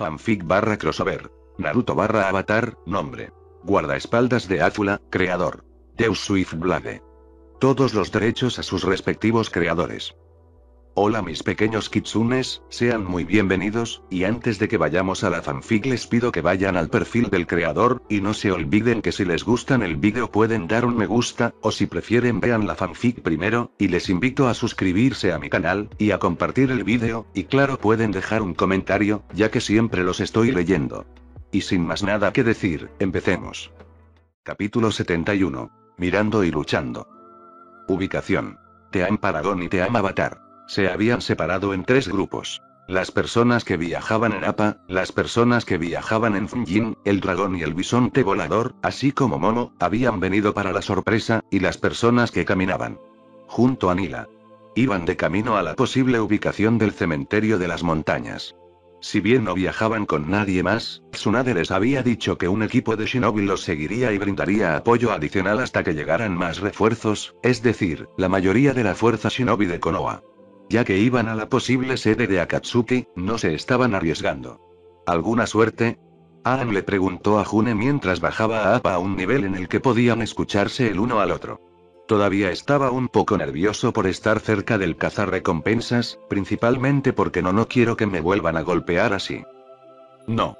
Fanfic / crossover. Naruto / Avatar, nombre. Guardaespaldas de Azula, creador. Deus Swiftblade. Todos los derechos a sus respectivos creadores. Hola mis pequeños kitsunes, sean muy bienvenidos, y antes de que vayamos a la fanfic les pido que vayan al perfil del creador, y no se olviden que si les gustan el vídeo pueden dar un me gusta, o si prefieren vean la fanfic primero, y les invito a suscribirse a mi canal, y a compartir el vídeo, y claro pueden dejar un comentario, ya que siempre los estoy leyendo. Y sin más nada que decir, empecemos. Capítulo 71. Mirando y luchando. Ubicación. Team Paragon y Team Avatar. Se habían separado en 3 grupos. Las personas que viajaban en Appa, las personas que viajaban en Funjin, el dragón y el bisonte volador, así como Momo, habían venido para la sorpresa, y las personas que caminaban junto a Nila. Iban de camino a la posible ubicación del cementerio de las montañas. Si bien no viajaban con nadie más, Tsunade les había dicho que un equipo de shinobi los seguiría y brindaría apoyo adicional hasta que llegaran más refuerzos, es decir, la mayoría de la fuerza shinobi de Konoha. Ya que iban a la posible sede de Akatsuki, no se estaban arriesgando. ¿Alguna suerte? Aang le preguntó a June mientras bajaba a Appa a un nivel en el que podían escucharse el uno al otro. Todavía estaba un poco nervioso por estar cerca del cazarrecompensas, principalmente porque no quiero que me vuelvan a golpear así. No.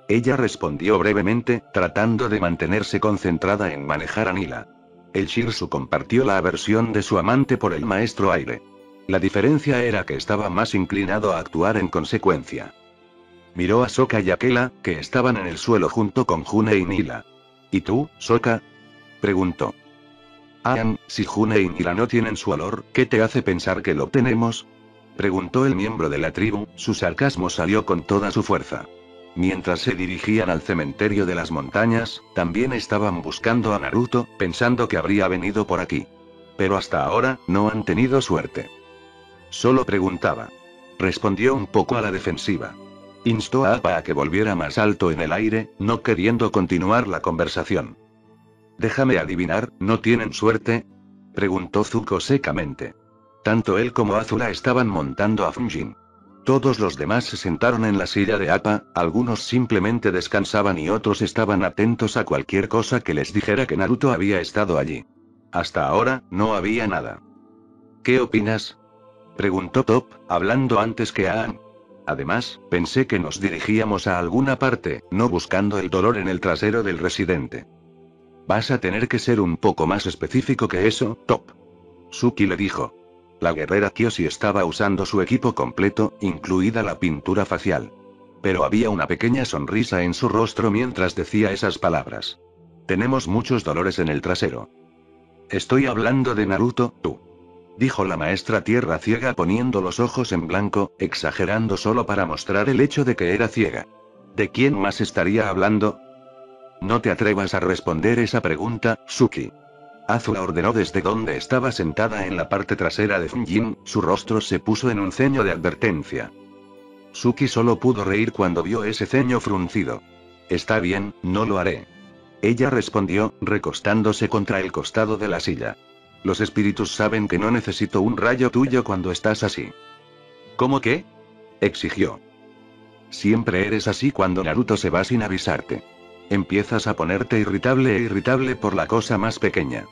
Ella respondió brevemente, tratando de mantenerse concentrada en manejar a Nila. El Shirsu compartió la aversión de su amante por el maestro aire. La diferencia era que estaba más inclinado a actuar en consecuencia. Miró a Sokka y a Kela, que estaban en el suelo junto con June y Nila. ¿Y tú, Sokka?, preguntó. Aang, si June y Nila no tienen su olor, ¿qué te hace pensar que lo obtenemos?, preguntó el miembro de la tribu, su sarcasmo salió con toda su fuerza. Mientras se dirigían al cementerio de las montañas, también estaban buscando a Naruto, pensando que habría venido por aquí. Pero hasta ahora, no han tenido suerte. Solo preguntaba. Respondió un poco a la defensiva. Instó a Appa a que volviera más alto en el aire, no queriendo continuar la conversación. Déjame adivinar, ¿no tienen suerte?, preguntó Zuko secamente. Tanto él como Azula estaban montando a Funjin. Todos los demás se sentaron en la silla de Appa, algunos simplemente descansaban y otros estaban atentos a cualquier cosa que les dijera que Naruto había estado allí. Hasta ahora, no había nada. ¿Qué opinas?, preguntó Top, hablando antes que Aang. Además, pensé que nos dirigíamos a alguna parte, no buscando el dolor en el trasero del residente. Vas a tener que ser un poco más específico que eso, Top. Suki le dijo. La guerrera Kyoshi estaba usando su equipo completo, incluida la pintura facial. Pero había una pequeña sonrisa en su rostro mientras decía esas palabras. Tenemos muchos dolores en el trasero. Estoy hablando de Naruto, tú, dijo la maestra Tierra Ciega poniendo los ojos en blanco, exagerando solo para mostrar el hecho de que era ciega. ¿De quién más estaría hablando? No te atrevas a responder esa pregunta, Suki. Azula ordenó desde donde estaba sentada en la parte trasera de Funjin, su rostro se puso en un ceño de advertencia. Suki solo pudo reír cuando vio ese ceño fruncido. Está bien, no lo haré. Ella respondió, recostándose contra el costado de la silla. Los espíritus saben que no necesito un rayo tuyo cuando estás así. ¿Cómo qué?, exigió. Siempre eres así cuando Naruto se va sin avisarte. Empiezas a ponerte irritable por la cosa más pequeña.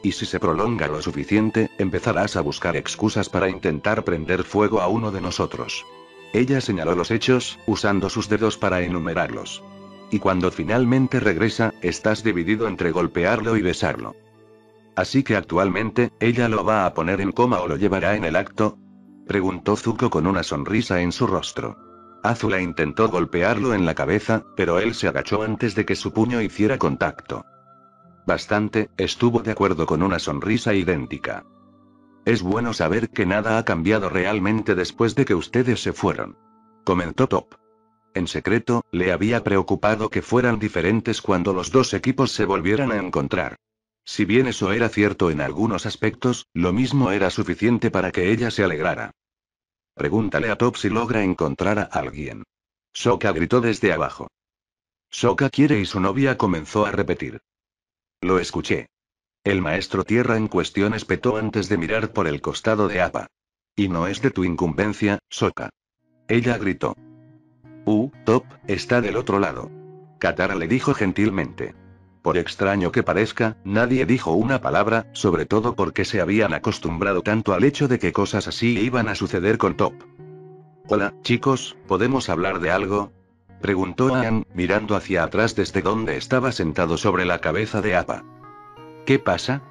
Y si se prolonga lo suficiente, empezarás a buscar excusas para intentar prender fuego a uno de nosotros. Ella señaló los hechos, usando sus dedos para enumerarlos. Y cuando finalmente regresa, estás dividido entre golpearlo y besarlo. Así que actualmente, ¿ella lo va a poner en coma o lo llevará en el acto?, preguntó Zuko con una sonrisa en su rostro. Azula intentó golpearlo en la cabeza, pero él se agachó antes de que su puño hiciera contacto. Bastante, estuvo de acuerdo con una sonrisa idéntica. Es bueno saber que nada ha cambiado realmente después de que ustedes se fueron, comentó Top. En secreto, le había preocupado que fueran diferentes cuando los dos equipos se volvieran a encontrar. Si bien eso era cierto en algunos aspectos, lo mismo era suficiente para que ella se alegrara. Pregúntale a Top si logra encontrar a alguien. Sokka gritó desde abajo. Sokka quiere y su novia comenzó a repetir. Lo escuché. El maestro Tierra en cuestión espetó antes de mirar por el costado de Appa. Y no es de tu incumbencia, Sokka. Ella gritó. Top, está del otro lado. Katara le dijo gentilmente. Por extraño que parezca, nadie dijo una palabra, sobre todo porque se habían acostumbrado tanto al hecho de que cosas así iban a suceder con Top. Hola, chicos, ¿podemos hablar de algo? Preguntó Aang, mirando hacia atrás desde donde estaba sentado sobre la cabeza de Appa. ¿Qué pasa?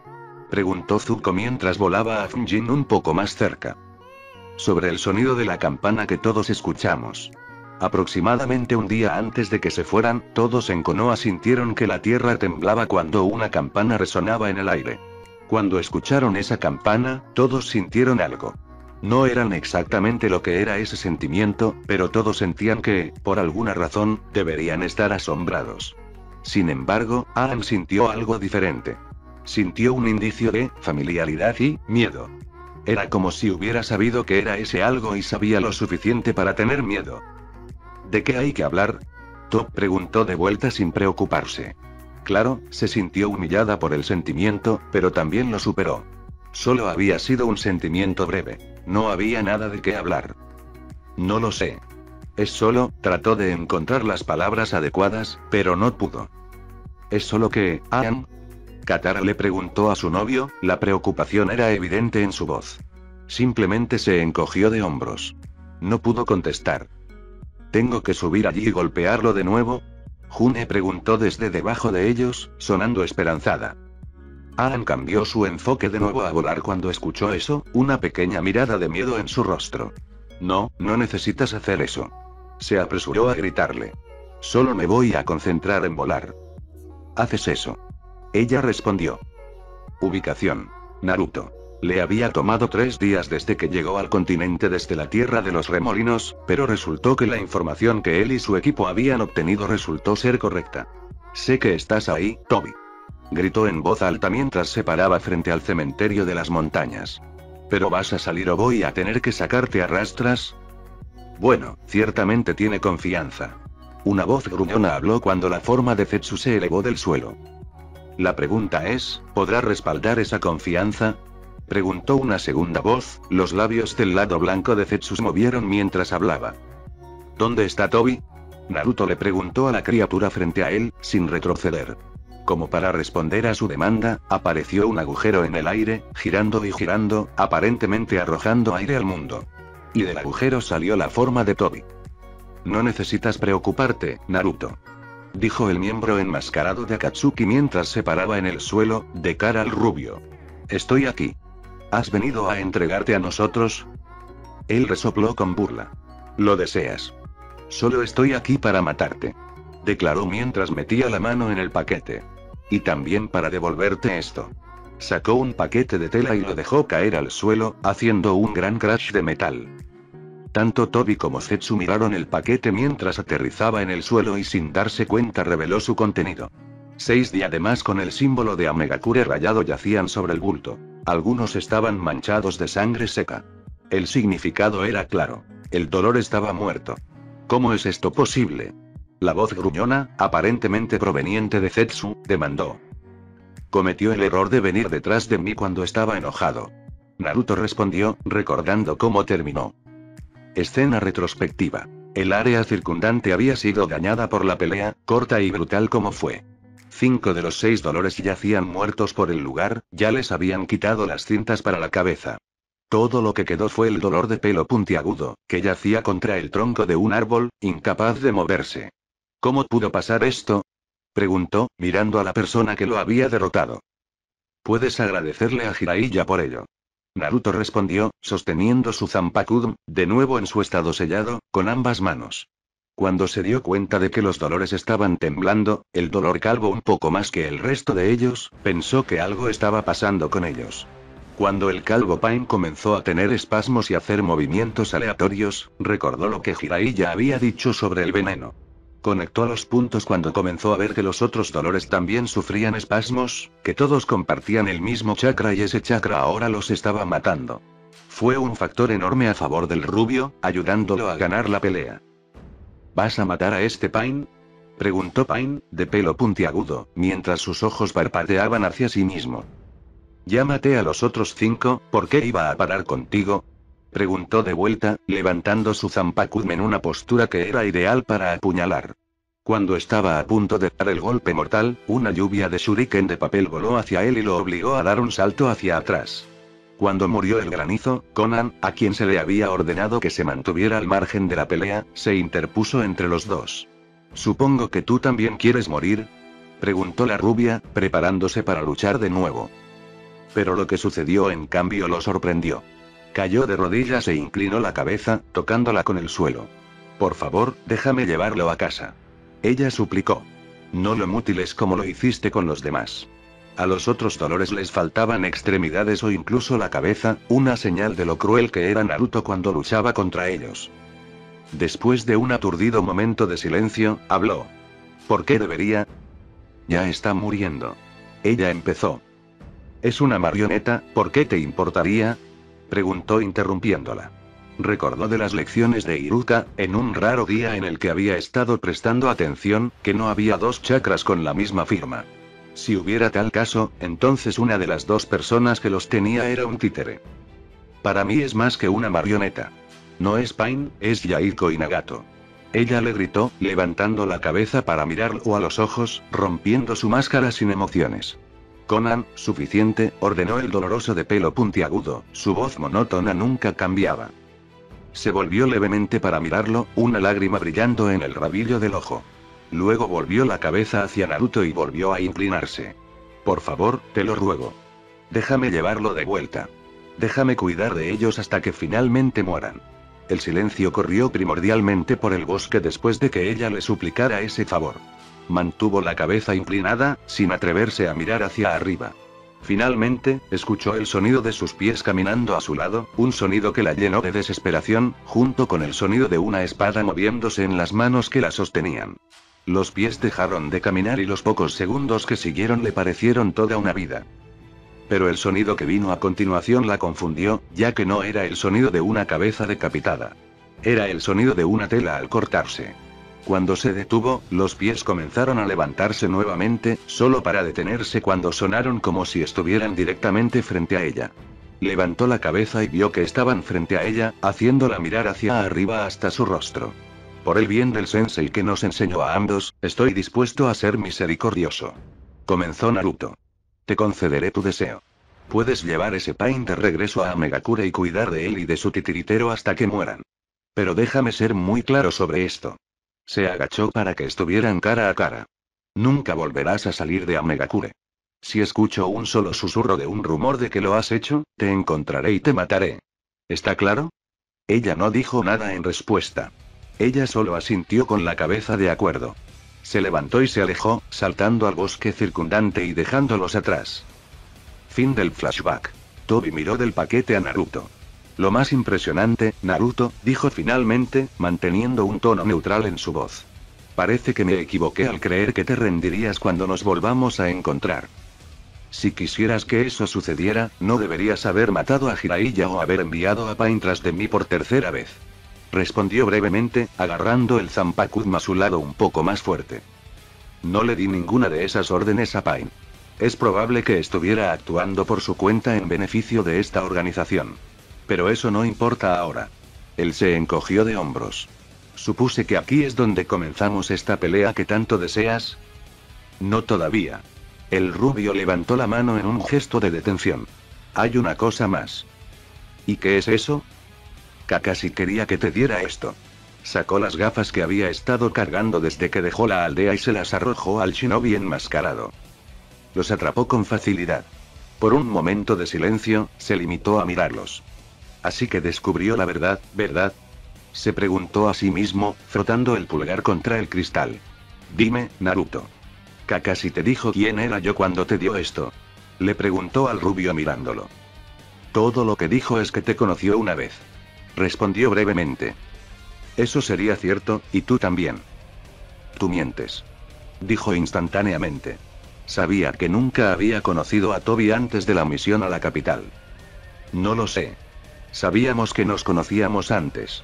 Preguntó Zuko mientras volaba a Fujin un poco más cerca. Sobre el sonido de la campana que todos escuchamos. Aproximadamente un día antes de que se fueran, todos en Konoha sintieron que la tierra temblaba cuando una campana resonaba en el aire. Cuando escucharon esa campana, todos sintieron algo. No eran exactamente lo que era ese sentimiento, pero todos sentían que, por alguna razón, deberían estar asombrados. Sin embargo, Aang sintió algo diferente. Sintió un indicio de familiaridad y miedo. Era como si hubiera sabido que era ese algo y sabía lo suficiente para tener miedo. ¿De qué hay que hablar? Top preguntó de vuelta sin preocuparse. Claro, se sintió humillada por el sentimiento, pero también lo superó. Solo había sido un sentimiento breve. No había nada de qué hablar. No lo sé. Es solo, trató de encontrar las palabras adecuadas, pero no pudo. Es solo que, Aang. Katara le preguntó a su novio, la preocupación era evidente en su voz. Simplemente se encogió de hombros. No pudo contestar. ¿Tengo que subir allí y golpearlo de nuevo? June preguntó desde debajo de ellos, sonando esperanzada. Aang cambió su enfoque de nuevo a volar cuando escuchó eso, una pequeña mirada de miedo en su rostro. No, no necesitas hacer eso. Se apresuró a gritarle. Solo me voy a concentrar en volar. ¿Haces eso? Ella respondió. Ubicación. Naruto. Le había tomado 3 días desde que llegó al continente desde la Tierra de los Remolinos, pero resultó que la información que él y su equipo habían obtenido resultó ser correcta. Sé que estás ahí, Toby. Gritó en voz alta mientras se paraba frente al cementerio de las montañas. ¿Pero vas a salir o voy a tener que sacarte a rastras? Bueno, ciertamente tiene confianza. Una voz gruñona habló cuando la forma de Zetsu se elevó del suelo. La pregunta es, ¿podrá respaldar esa confianza? Preguntó una segunda voz, los labios del lado blanco de Zetsu se movieron mientras hablaba. ¿Dónde está Toby? Naruto le preguntó a la criatura frente a él, sin retroceder. Como para responder a su demanda, apareció un agujero en el aire, girando y girando, aparentemente arrojando aire al mundo. Y del agujero salió la forma de Toby. No necesitas preocuparte, Naruto. Dijo el miembro enmascarado de Akatsuki mientras se paraba en el suelo, de cara al rubio. Estoy aquí. ¿Has venido a entregarte a nosotros? Él resopló con burla. ¿Lo deseas? Solo estoy aquí para matarte. Declaró mientras metía la mano en el paquete. Y también para devolverte esto. Sacó un paquete de tela y lo dejó caer al suelo, haciendo un gran crash de metal. Tanto Toby como Zetsu miraron el paquete mientras aterrizaba en el suelo y sin darse cuenta reveló su contenido. 6 diademas con el símbolo de Amegakure rayado yacían sobre el bulto. Algunos estaban manchados de sangre seca. El significado era claro. El dolor estaba muerto. ¿Cómo es esto posible? La voz gruñona, aparentemente proveniente de Zetsu, demandó. Cometió el error de venir detrás de mí cuando estaba enojado. Naruto respondió, recordando cómo terminó. Escena retrospectiva. El área circundante había sido dañada por la pelea, corta y brutal como fue. 5 de los 6 dolores yacían muertos por el lugar, ya les habían quitado las cintas para la cabeza. Todo lo que quedó fue el dolor de pelo puntiagudo, que yacía contra el tronco de un árbol, incapaz de moverse. ¿Cómo pudo pasar esto? Preguntó, mirando a la persona que lo había derrotado. Puedes agradecerle a Jiraiya por ello. Naruto respondió, sosteniendo su Zanpakudo, de nuevo en su estado sellado, con ambas manos. Cuando se dio cuenta de que los dolores estaban temblando, el dolor calvo un poco más que el resto de ellos, pensó que algo estaba pasando con ellos. Cuando el calvo Pain comenzó a tener espasmos y hacer movimientos aleatorios, recordó lo que Jiraiya había dicho sobre el veneno. Conectó los puntos cuando comenzó a ver que los otros dolores también sufrían espasmos, que todos compartían el mismo chakra y ese chakra ahora los estaba matando. Fue un factor enorme a favor del rubio, ayudándolo a ganar la pelea. ¿Vas a matar a este Pain? Preguntó Pain, de pelo puntiagudo, mientras sus ojos parpadeaban hacia sí mismo. Ya maté a los otros 5, ¿por qué iba a parar contigo? Preguntó de vuelta, levantando su Zanpakume en una postura que era ideal para apuñalar. Cuando estaba a punto de dar el golpe mortal, una lluvia de shuriken de papel voló hacia él y lo obligó a dar un salto hacia atrás. Cuando murió el granizo, Conan, a quien se le había ordenado que se mantuviera al margen de la pelea, se interpuso entre los dos. «¿Supongo que tú también quieres morir?», preguntó la rubia, preparándose para luchar de nuevo. Pero lo que sucedió en cambio lo sorprendió. Cayó de rodillas e inclinó la cabeza, tocándola con el suelo. «Por favor, déjame llevarlo a casa». Ella suplicó. «No lo mutiles como lo hiciste con los demás». A los otros dolores les faltaban extremidades o incluso la cabeza, una señal de lo cruel que era Naruto cuando luchaba contra ellos. Después de un aturdido momento de silencio, habló. «¿Por qué debería?» «Ya está muriendo». Ella empezó. «Es una marioneta, ¿por qué te importaría?», preguntó interrumpiéndola. Recordó de las lecciones de Iruka, en un raro día en el que había estado prestando atención, que no había dos chakras con la misma firma. Si hubiera tal caso, entonces una de las dos personas que los tenía era un títere. «Para mí es más que una marioneta. No es Pain, es Yahiko y Nagato». Ella le gritó, levantando la cabeza para mirarlo a los ojos, rompiendo su máscara sin emociones. «Conan, suficiente», ordenó el doloroso de pelo puntiagudo, su voz monótona nunca cambiaba. Se volvió levemente para mirarlo, una lágrima brillando en el rabillo del ojo. Luego volvió la cabeza hacia Naruto y volvió a inclinarse. «Por favor, te lo ruego. Déjame llevarlo de vuelta. Déjame cuidar de ellos hasta que finalmente mueran». El silencio corrió primordialmente por el bosque después de que ella le suplicara ese favor. Mantuvo la cabeza inclinada, sin atreverse a mirar hacia arriba. Finalmente, escuchó el sonido de sus pies caminando a su lado, un sonido que la llenó de desesperación, junto con el sonido de una espada moviéndose en las manos que la sostenían. Los pies dejaron de caminar y los pocos segundos que siguieron le parecieron toda una vida. Pero el sonido que vino a continuación la confundió, ya que no era el sonido de una cabeza decapitada. Era el sonido de una tela al cortarse. Cuando se detuvo, los pies comenzaron a levantarse nuevamente, solo para detenerse cuando sonaron como si estuvieran directamente frente a ella. Levantó la cabeza y vio que estaban frente a ella, haciéndola mirar hacia arriba hasta su rostro. «Por el bien del sensei que nos enseñó a ambos, estoy dispuesto a ser misericordioso», comenzó Naruto. «Te concederé tu deseo. Puedes llevar ese Pain de regreso a Megakure y cuidar de él y de su titiritero hasta que mueran. Pero déjame ser muy claro sobre esto». Se agachó para que estuvieran cara a cara. «Nunca volverás a salir de Amegakure. Si escucho un solo susurro de un rumor de que lo has hecho, te encontraré y te mataré. ¿Está claro?». Ella no dijo nada en respuesta. Ella solo asintió con la cabeza de acuerdo. Se levantó y se alejó, saltando al bosque circundante y dejándolos atrás. Fin del flashback. Tobi miró del paquete a Naruto. «Lo más impresionante, Naruto», dijo finalmente, manteniendo un tono neutral en su voz. «Parece que me equivoqué al creer que te rendirías cuando nos volvamos a encontrar. Si quisieras que eso sucediera, no deberías haber matado a Jiraiya o haber enviado a Pain tras de mí por tercera vez», respondió brevemente, agarrando el Zanpakume a su lado un poco más fuerte. «No le di ninguna de esas órdenes a Pain. Es probable que estuviera actuando por su cuenta en beneficio de esta organización. Pero eso no importa ahora». Él se encogió de hombros. «Supuse que aquí es donde comenzamos esta pelea que tanto deseas». «No todavía». El rubio levantó la mano en un gesto de detención. «Hay una cosa más». «¿Y qué es eso?». «Kakashi quería que te diera esto». Sacó las gafas que había estado cargando desde que dejó la aldea y se las arrojó al shinobi enmascarado. Los atrapó con facilidad. Por un momento de silencio, se limitó a mirarlos. «Así que descubrió la verdad, ¿verdad?», se preguntó a sí mismo, frotando el pulgar contra el cristal. «Dime, Naruto. ¿Kakashi te dijo quién era yo cuando te dio esto?», le preguntó al rubio mirándolo. «Todo lo que dijo es que te conoció una vez», respondió brevemente. «Eso sería cierto, y tú también». «Tú mientes», dijo instantáneamente. Sabía que nunca había conocido a Tobi antes de la misión a la capital. «No lo sé. Sabíamos que nos conocíamos antes.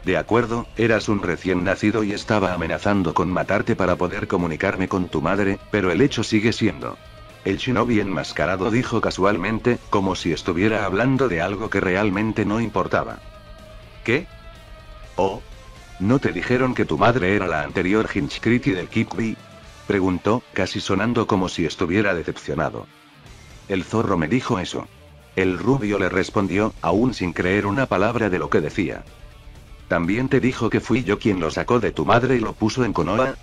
De acuerdo, eras un recién nacido y estaba amenazando con matarte para poder comunicarme con tu madre, pero el hecho sigue siendo». El shinobi enmascarado dijo casualmente, como si estuviera hablando de algo que realmente no importaba. ¿Qué? Oh. ¿No te dijeron que tu madre era la anterior Hinchkriki del Kikbi? Preguntó, casi sonando como si estuviera decepcionado. El zorro me dijo eso. El rubio le respondió, aún sin creer una palabra de lo que decía. ¿También te dijo que fui yo quien lo sacó de tu madre y lo puso en Konoha?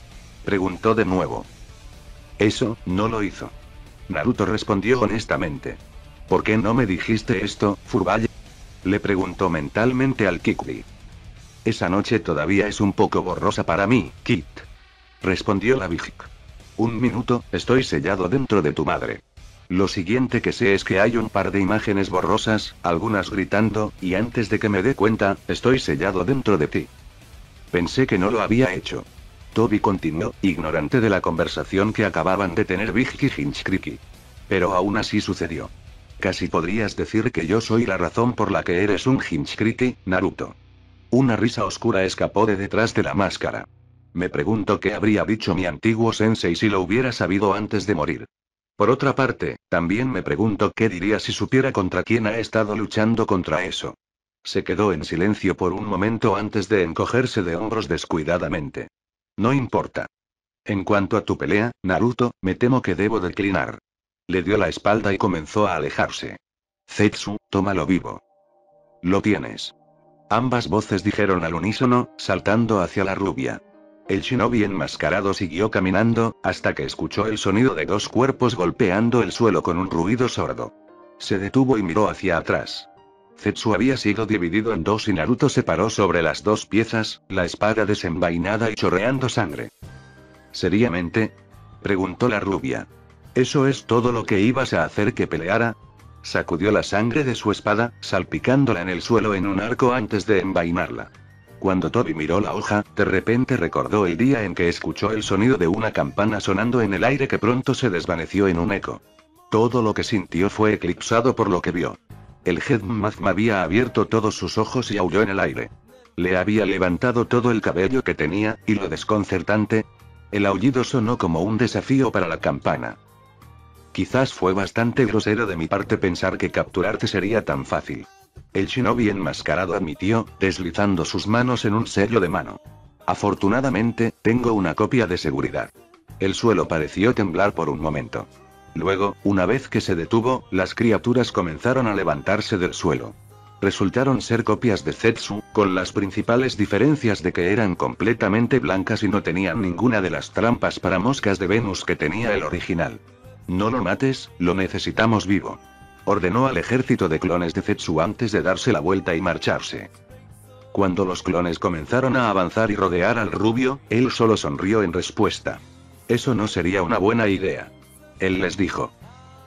Preguntó de nuevo. Eso, no lo hizo. Naruto respondió honestamente. ¿Por qué no me dijiste esto, Furball? Le preguntó mentalmente al Kikbi. Esa noche todavía es un poco borrosa para mí, Kit. Respondió la Bijik. Un minuto, estoy sellado dentro de tu madre. Lo siguiente que sé es que hay un par de imágenes borrosas, algunas gritando, y antes de que me dé cuenta, estoy sellado dentro de ti. Pensé que no lo había hecho. Toby continuó, ignorante de la conversación que acababan de tener Bijik y Hinchkriki. Pero aún así sucedió. Casi podrías decir que yo soy la razón por la que eres un Hinchkriki, Naruto. Una risa oscura escapó de detrás de la máscara. Me pregunto qué habría dicho mi antiguo sensei si lo hubiera sabido antes de morir. Por otra parte, también me pregunto qué diría si supiera contra quién ha estado luchando contra eso. Se quedó en silencio por un momento antes de encogerse de hombros descuidadamente. No importa. En cuanto a tu pelea, Naruto, me temo que debo declinar. Le dio la espalda y comenzó a alejarse. Zetsu, tómalo vivo. Lo tienes. Ambas voces dijeron al unísono, saltando hacia la rubia. El shinobi enmascarado siguió caminando, hasta que escuchó el sonido de dos cuerpos golpeando el suelo con un ruido sordo. Se detuvo y miró hacia atrás. Zetsu había sido dividido en dos y Naruto se paró sobre las dos piezas, la espada desenvainada y chorreando sangre. ¿Seriamente? Preguntó la rubia. ¿Eso es todo lo que ibas a hacer que peleara? Sacudió la sangre de su espada, salpicándola en el suelo en un arco antes de envainarla. Cuando Toby miró la hoja, de repente recordó el día en que escuchó el sonido de una campana sonando en el aire que pronto se desvaneció en un eco. Todo lo que sintió fue eclipsado por lo que vio. El Headmaster había abierto todos sus ojos y aulló en el aire. Le había levantado todo el cabello que tenía, y lo desconcertante. El aullido sonó como un desafío para la campana. Quizás fue bastante grosero de mi parte pensar que capturarte sería tan fácil. El shinobi enmascarado admitió, deslizando sus manos en un sello de mano. Afortunadamente, tengo una copia de seguridad. El suelo pareció temblar por un momento. Luego, una vez que se detuvo, las criaturas comenzaron a levantarse del suelo. Resultaron ser copias de Zetsu, con las principales diferencias de que eran completamente blancas y no tenían ninguna de las trampas para moscas de Venus que tenía el original. No lo mates, lo necesitamos vivo. Ordenó al ejército de clones de Zetsu antes de darse la vuelta y marcharse. Cuando los clones comenzaron a avanzar y rodear al rubio, él solo sonrió en respuesta. Eso no sería una buena idea. Él les dijo.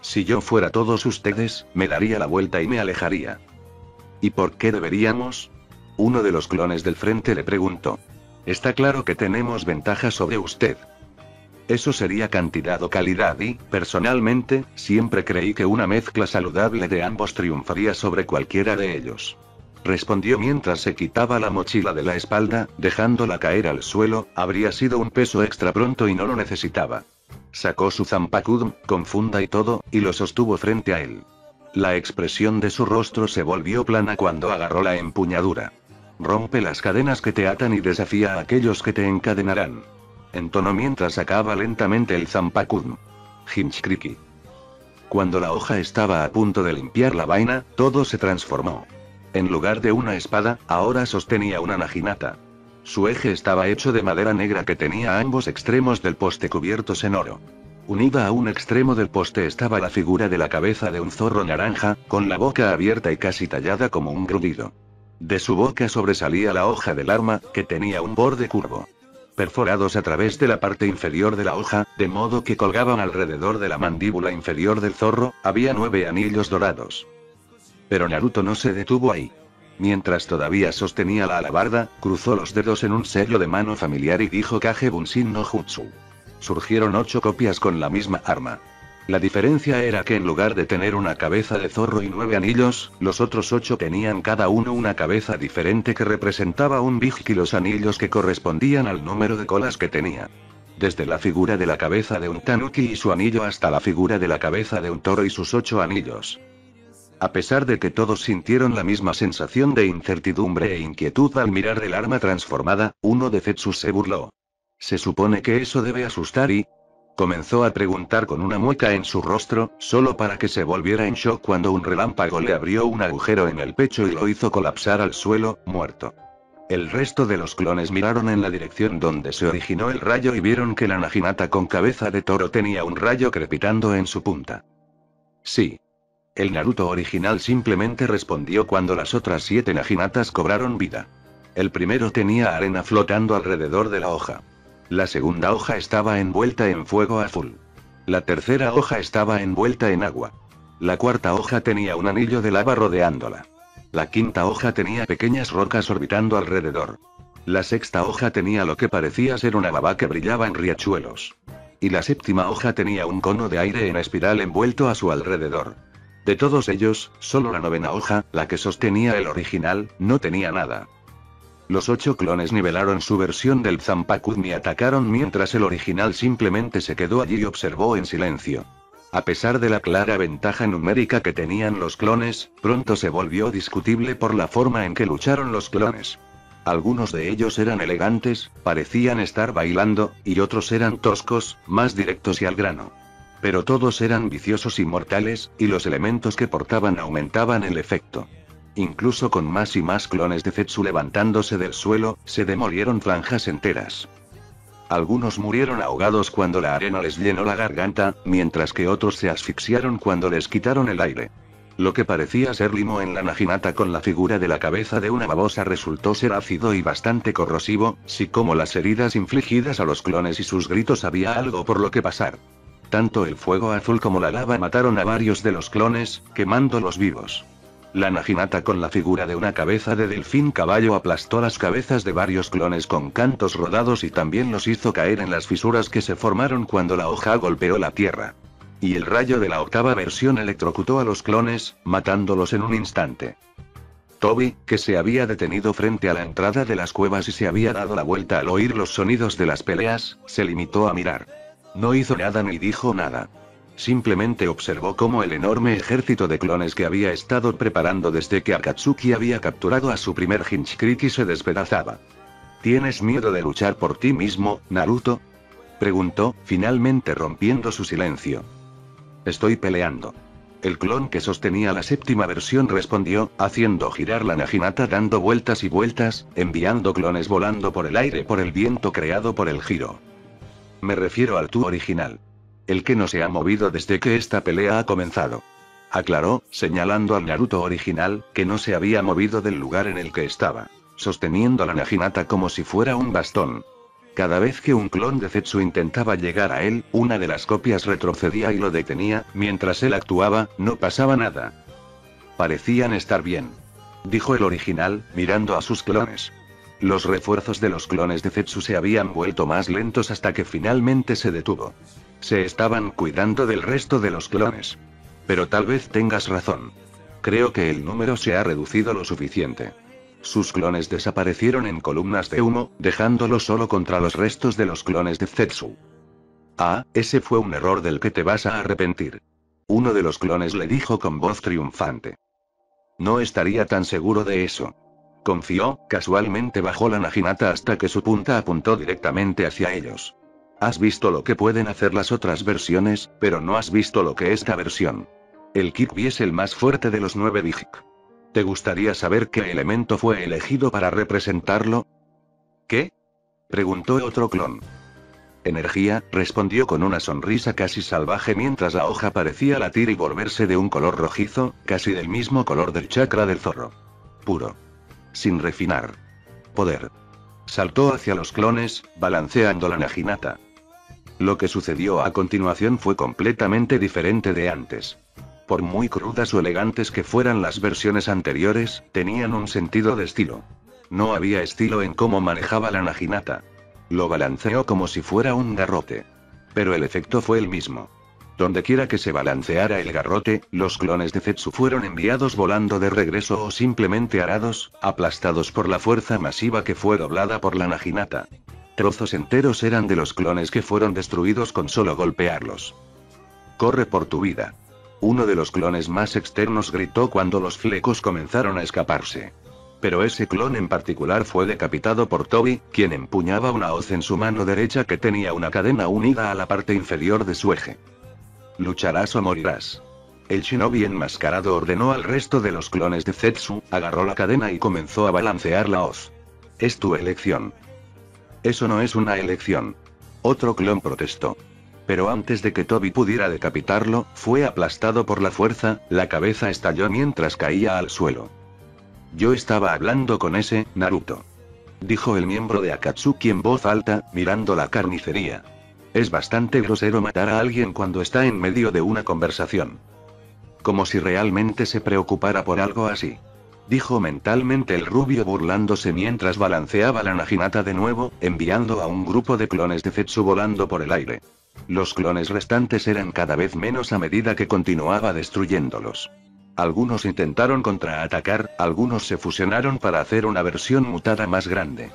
Si yo fuera todos ustedes, me daría la vuelta y me alejaría. ¿Y por qué deberíamos? Uno de los clones del frente le preguntó. Está claro que tenemos ventaja sobre usted. Eso sería cantidad o calidad y, personalmente, siempre creí que una mezcla saludable de ambos triunfaría sobre cualquiera de ellos. Respondió mientras se quitaba la mochila de la espalda, dejándola caer al suelo, habría sido un peso extra pronto y no lo necesitaba. Sacó su Zanpakudo, con funda y todo, y lo sostuvo frente a él. La expresión de su rostro se volvió plana cuando agarró la empuñadura. Rompe las cadenas que te atan y desafía a aquellos que te encadenarán. Entonó mientras sacaba lentamente el Zanpakudo. Hinchkriki. Cuando la hoja estaba a punto de limpiar la vaina, todo se transformó. En lugar de una espada, ahora sostenía una naginata. Su eje estaba hecho de madera negra que tenía ambos extremos del poste cubiertos en oro. Unida a un extremo del poste estaba la figura de la cabeza de un zorro naranja, con la boca abierta y casi tallada como un grudido. De su boca sobresalía la hoja del arma, que tenía un borde curvo. Perforados a través de la parte inferior de la hoja, de modo que colgaban alrededor de la mandíbula inferior del zorro, había 9 anillos dorados. Pero Naruto no se detuvo ahí. Mientras todavía sostenía la alabarda, cruzó los dedos en un sello de mano familiar y dijo Kage Bunshin no Jutsu. Surgieron 8 copias con la misma arma. La diferencia era que en lugar de tener una cabeza de zorro y 9 anillos, los otros 8 tenían cada uno una cabeza diferente que representaba un Bijik y los anillos que correspondían al número de colas que tenía. Desde la figura de la cabeza de un Tanuki y su anillo hasta la figura de la cabeza de un toro y sus 8 anillos. A pesar de que todos sintieron la misma sensación de incertidumbre e inquietud al mirar el arma transformada, uno de Zetsu se burló. ¿Se supone que eso debe asustar y...? Comenzó a preguntar con una mueca en su rostro, solo para que se volviera en shock cuando un relámpago le abrió un agujero en el pecho y lo hizo colapsar al suelo, muerto. El resto de los clones miraron en la dirección donde se originó el rayo y vieron que la Naginata con cabeza de toro tenía un rayo crepitando en su punta. Sí. El Naruto original simplemente respondió cuando las otras 7 Naginatas cobraron vida. El primero tenía arena flotando alrededor de la hoja. La segunda hoja estaba envuelta en fuego azul. La tercera hoja estaba envuelta en agua. La cuarta hoja tenía un anillo de lava rodeándola. La quinta hoja tenía pequeñas rocas orbitando alrededor. La sexta hoja tenía lo que parecía ser una baba que brillaba en riachuelos. Y la séptima hoja tenía un cono de aire en espiral envuelto a su alrededor. De todos ellos, solo la novena hoja, la que sostenía el original, no tenía nada. Los 8 clones nivelaron su versión del Zanpakuto y atacaron mientras el original simplemente se quedó allí y observó en silencio. A pesar de la clara ventaja numérica que tenían los clones, pronto se volvió discutible por la forma en que lucharon los clones. Algunos de ellos eran elegantes, parecían estar bailando, y otros eran toscos, más directos y al grano. Pero todos eran viciosos y mortales, y los elementos que portaban aumentaban el efecto. Incluso con más y más clones de Zetsu levantándose del suelo, se demolieron franjas enteras. Algunos murieron ahogados cuando la arena les llenó la garganta, mientras que otros se asfixiaron cuando les quitaron el aire. Lo que parecía ser limo en la Naginata con la figura de la cabeza de una babosa resultó ser ácido y bastante corrosivo, si como las heridas infligidas a los clones y sus gritos había algo por lo que pasar. Tanto el fuego azul como la lava mataron a varios de los clones, quemándolos vivos. La Naginata con la figura de una cabeza de delfín caballo aplastó las cabezas de varios clones con cantos rodados y también los hizo caer en las fisuras que se formaron cuando la hoja golpeó la tierra. Y el rayo de la octava versión electrocutó a los clones, matándolos en un instante. Toby, que se había detenido frente a la entrada de las cuevas y se había dado la vuelta al oír los sonidos de las peleas, se limitó a mirar. No hizo nada ni dijo nada. Simplemente observó cómo el enorme ejército de clones que había estado preparando desde que Akatsuki había capturado a su primer Hinchkriki se despedazaba. ¿Tienes miedo de luchar por ti mismo, Naruto?, preguntó, finalmente rompiendo su silencio. Estoy peleando. El clon que sostenía la séptima versión respondió, haciendo girar la Naginata dando vueltas y vueltas, enviando clones volando por el aire por el viento creado por el giro. Me refiero al tú original. El que no se ha movido desde que esta pelea ha comenzado. Aclaró, señalando al Naruto original, que no se había movido del lugar en el que estaba, sosteniendo la Naginata como si fuera un bastón. Cada vez que un clon de Zetsu intentaba llegar a él, una de las copias retrocedía y lo detenía, mientras él actuaba, no pasaba nada. Parecían estar bien, dijo el original, mirando a sus clones. Los refuerzos de los clones de Zetsu se habían vuelto más lentos hasta que finalmente se detuvo. Se estaban cuidando del resto de los clones. Pero tal vez tengas razón. Creo que el número se ha reducido lo suficiente. Sus clones desaparecieron en columnas de humo, dejándolo solo contra los restos de los clones de Zetsu. Ah, ese fue un error del que te vas a arrepentir. Uno de los clones le dijo con voz triunfante. No estaría tan seguro de eso. Confió, casualmente bajó la Naginata hasta que su punta apuntó directamente hacia ellos. Has visto lo que pueden hacer las otras versiones, pero no has visto lo que esta versión. El Kyuubi es el más fuerte de los 9 Bijik. ¿Te gustaría saber qué elemento fue elegido para representarlo? ¿Qué?, preguntó otro clon. Energía, respondió con una sonrisa casi salvaje mientras la hoja parecía latir y volverse de un color rojizo, casi del mismo color del chakra del zorro. Puro. Sin refinar. Poder. Saltó hacia los clones, balanceando la Naginata. Lo que sucedió a continuación fue completamente diferente de antes. Por muy crudas o elegantes que fueran las versiones anteriores, tenían un sentido de estilo. No había estilo en cómo manejaba la Naginata. Lo balanceó como si fuera un garrote. Pero el efecto fue el mismo. Dondequiera que se balanceara el garrote, los clones de Zetsu fueron enviados volando de regreso o simplemente arados, aplastados por la fuerza masiva que fue doblada por la Naginata. Trozos enteros eran de los clones que fueron destruidos con solo golpearlos. Corre por tu vida. Uno de los clones más externos gritó cuando los flecos comenzaron a escaparse. Pero ese clon en particular fue decapitado por Toby, quien empuñaba una hoz en su mano derecha que tenía una cadena unida a la parte inferior de su eje. Lucharás o morirás. El shinobi enmascarado ordenó al resto de los clones de Zetsu, agarró la cadena y comenzó a balancear la hoz. Es tu elección. Eso no es una elección. Otro clon protestó. Pero antes de que Toby pudiera decapitarlo, fue aplastado por la fuerza, la cabeza estalló mientras caía al suelo. Yo estaba hablando con ese, Naruto. Dijo el miembro de Akatsuki en voz alta, mirando la carnicería. Es bastante grosero matar a alguien cuando está en medio de una conversación. Como si realmente se preocupara por algo así. Dijo mentalmente el rubio burlándose mientras balanceaba la naginata de nuevo, enviando a un grupo de clones de Zetsu volando por el aire. Los clones restantes eran cada vez menos a medida que continuaba destruyéndolos. Algunos intentaron contraatacar, algunos se fusionaron para hacer una versión mutada más grande.